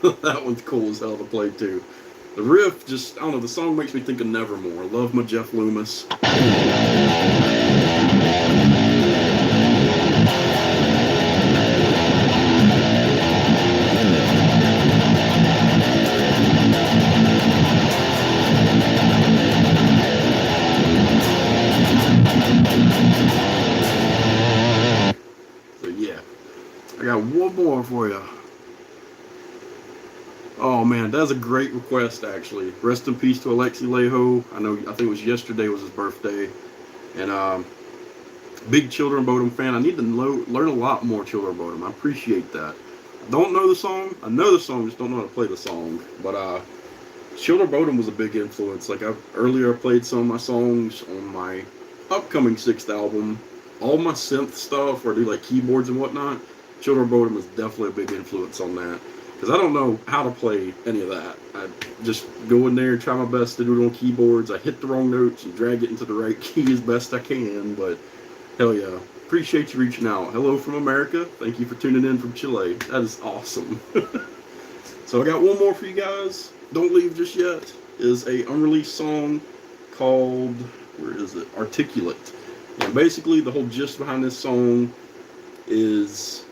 That one's cool as hell to play too. The riff just, I don't know, the song makes me think of Nevermore. I love my Jeff Loomis. So yeah, I got one more for you. Oh man, that's a great request actually. Rest in peace to Alexi Leho. I think it was yesterday was his birthday, and big Children Bodom fan. I need to learn a lot more Children Bodom. I appreciate that. I don't know the song. I know the song, just don't know how to play the song. But Children Bodom was a big influence. Like earlier I played some of my songs on my upcoming 6th album. All my synth stuff, where I do like keyboards and whatnot. Children Bodom is definitely a big influence on that. Because I don't know how to play any of that. I just go in there and try my best to do it on keyboards. I hit the wrong notes and drag it into the right key as best I can. But hell yeah. Appreciate you reaching out. Hello from America. Thank you for tuning in from Chile. That is awesome. So I got one more for you guys. Don't leave just yet. Is a unreleased song called, where is it? Articulate. And basically the whole gist behind this song is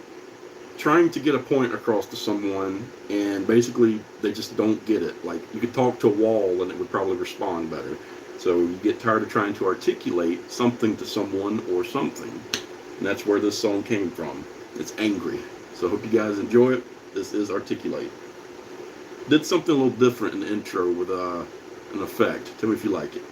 trying to get a point across to someone, and basically they just don't get it. Like, you could talk to a wall and it would probably respond better. So you get tired of trying to articulate something to someone or something. And that's where this song came from. It's angry. So I hope you guys enjoy it. This is Articulate. Did something a little different in the intro with an effect. Tell me if you like it.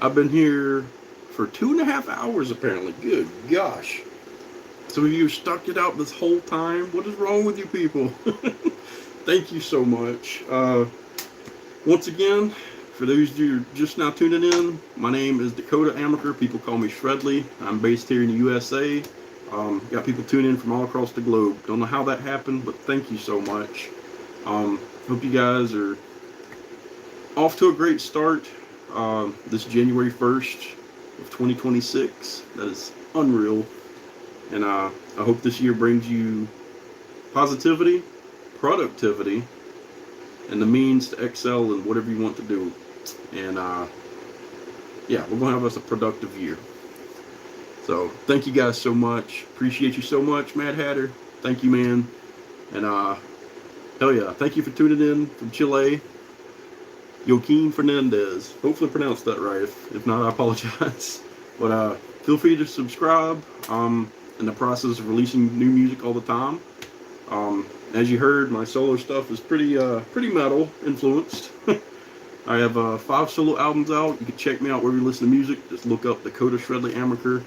I've been here for 2.5 hours apparently. Good gosh. Some of you stuck it out this whole time. What is wrong with you people? Thank you so much. Once again, for those of you just now tuning in, my name is Dakota Amaker. People call me Shredley. I'm based here in the USA. Got people tuning in from all across the globe. Don't know how that happened, but thank you so much. Hope you guys are off to a great start this January 1st of 2026. That is unreal. And I hope this year brings you positivity, productivity, and the means to excel in whatever you want to do. And yeah, we're going to have us a productive year. So thank you guys so much. Appreciate you so much, Mad Hatter. Thank you, man. And hell yeah, thank you for tuning in from Chile. Joaquin Fernandez. Hopefully pronounced that right. If not, I apologize. But feel free to subscribe. In the process of releasing new music all the time. As you heard, my solo stuff is pretty metal influenced. I have 5 solo albums out. You can check me out wherever you listen to music. Just look up Dakota Shredley Amaker.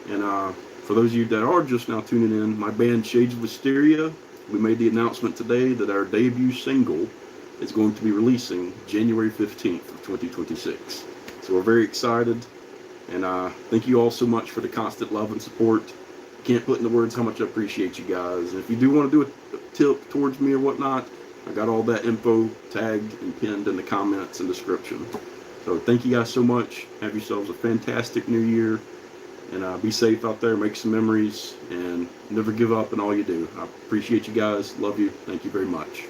And for those of you that are just now tuning in, my band Shades of Wisteria, we made the announcement today that our debut single is going to be releasing January 15th of 2026. So we're very excited. And thank you all so much for the constant love and support. Can't put into words how much I appreciate you guys. And if you do want to do a tip towards me or whatnot, I got all that info tagged and pinned in the comments and description. So thank you guys so much. Have yourselves a fantastic new year. And be safe out there, make some memories, and never give up in all you do. I appreciate you guys. Love you. Thank you very much.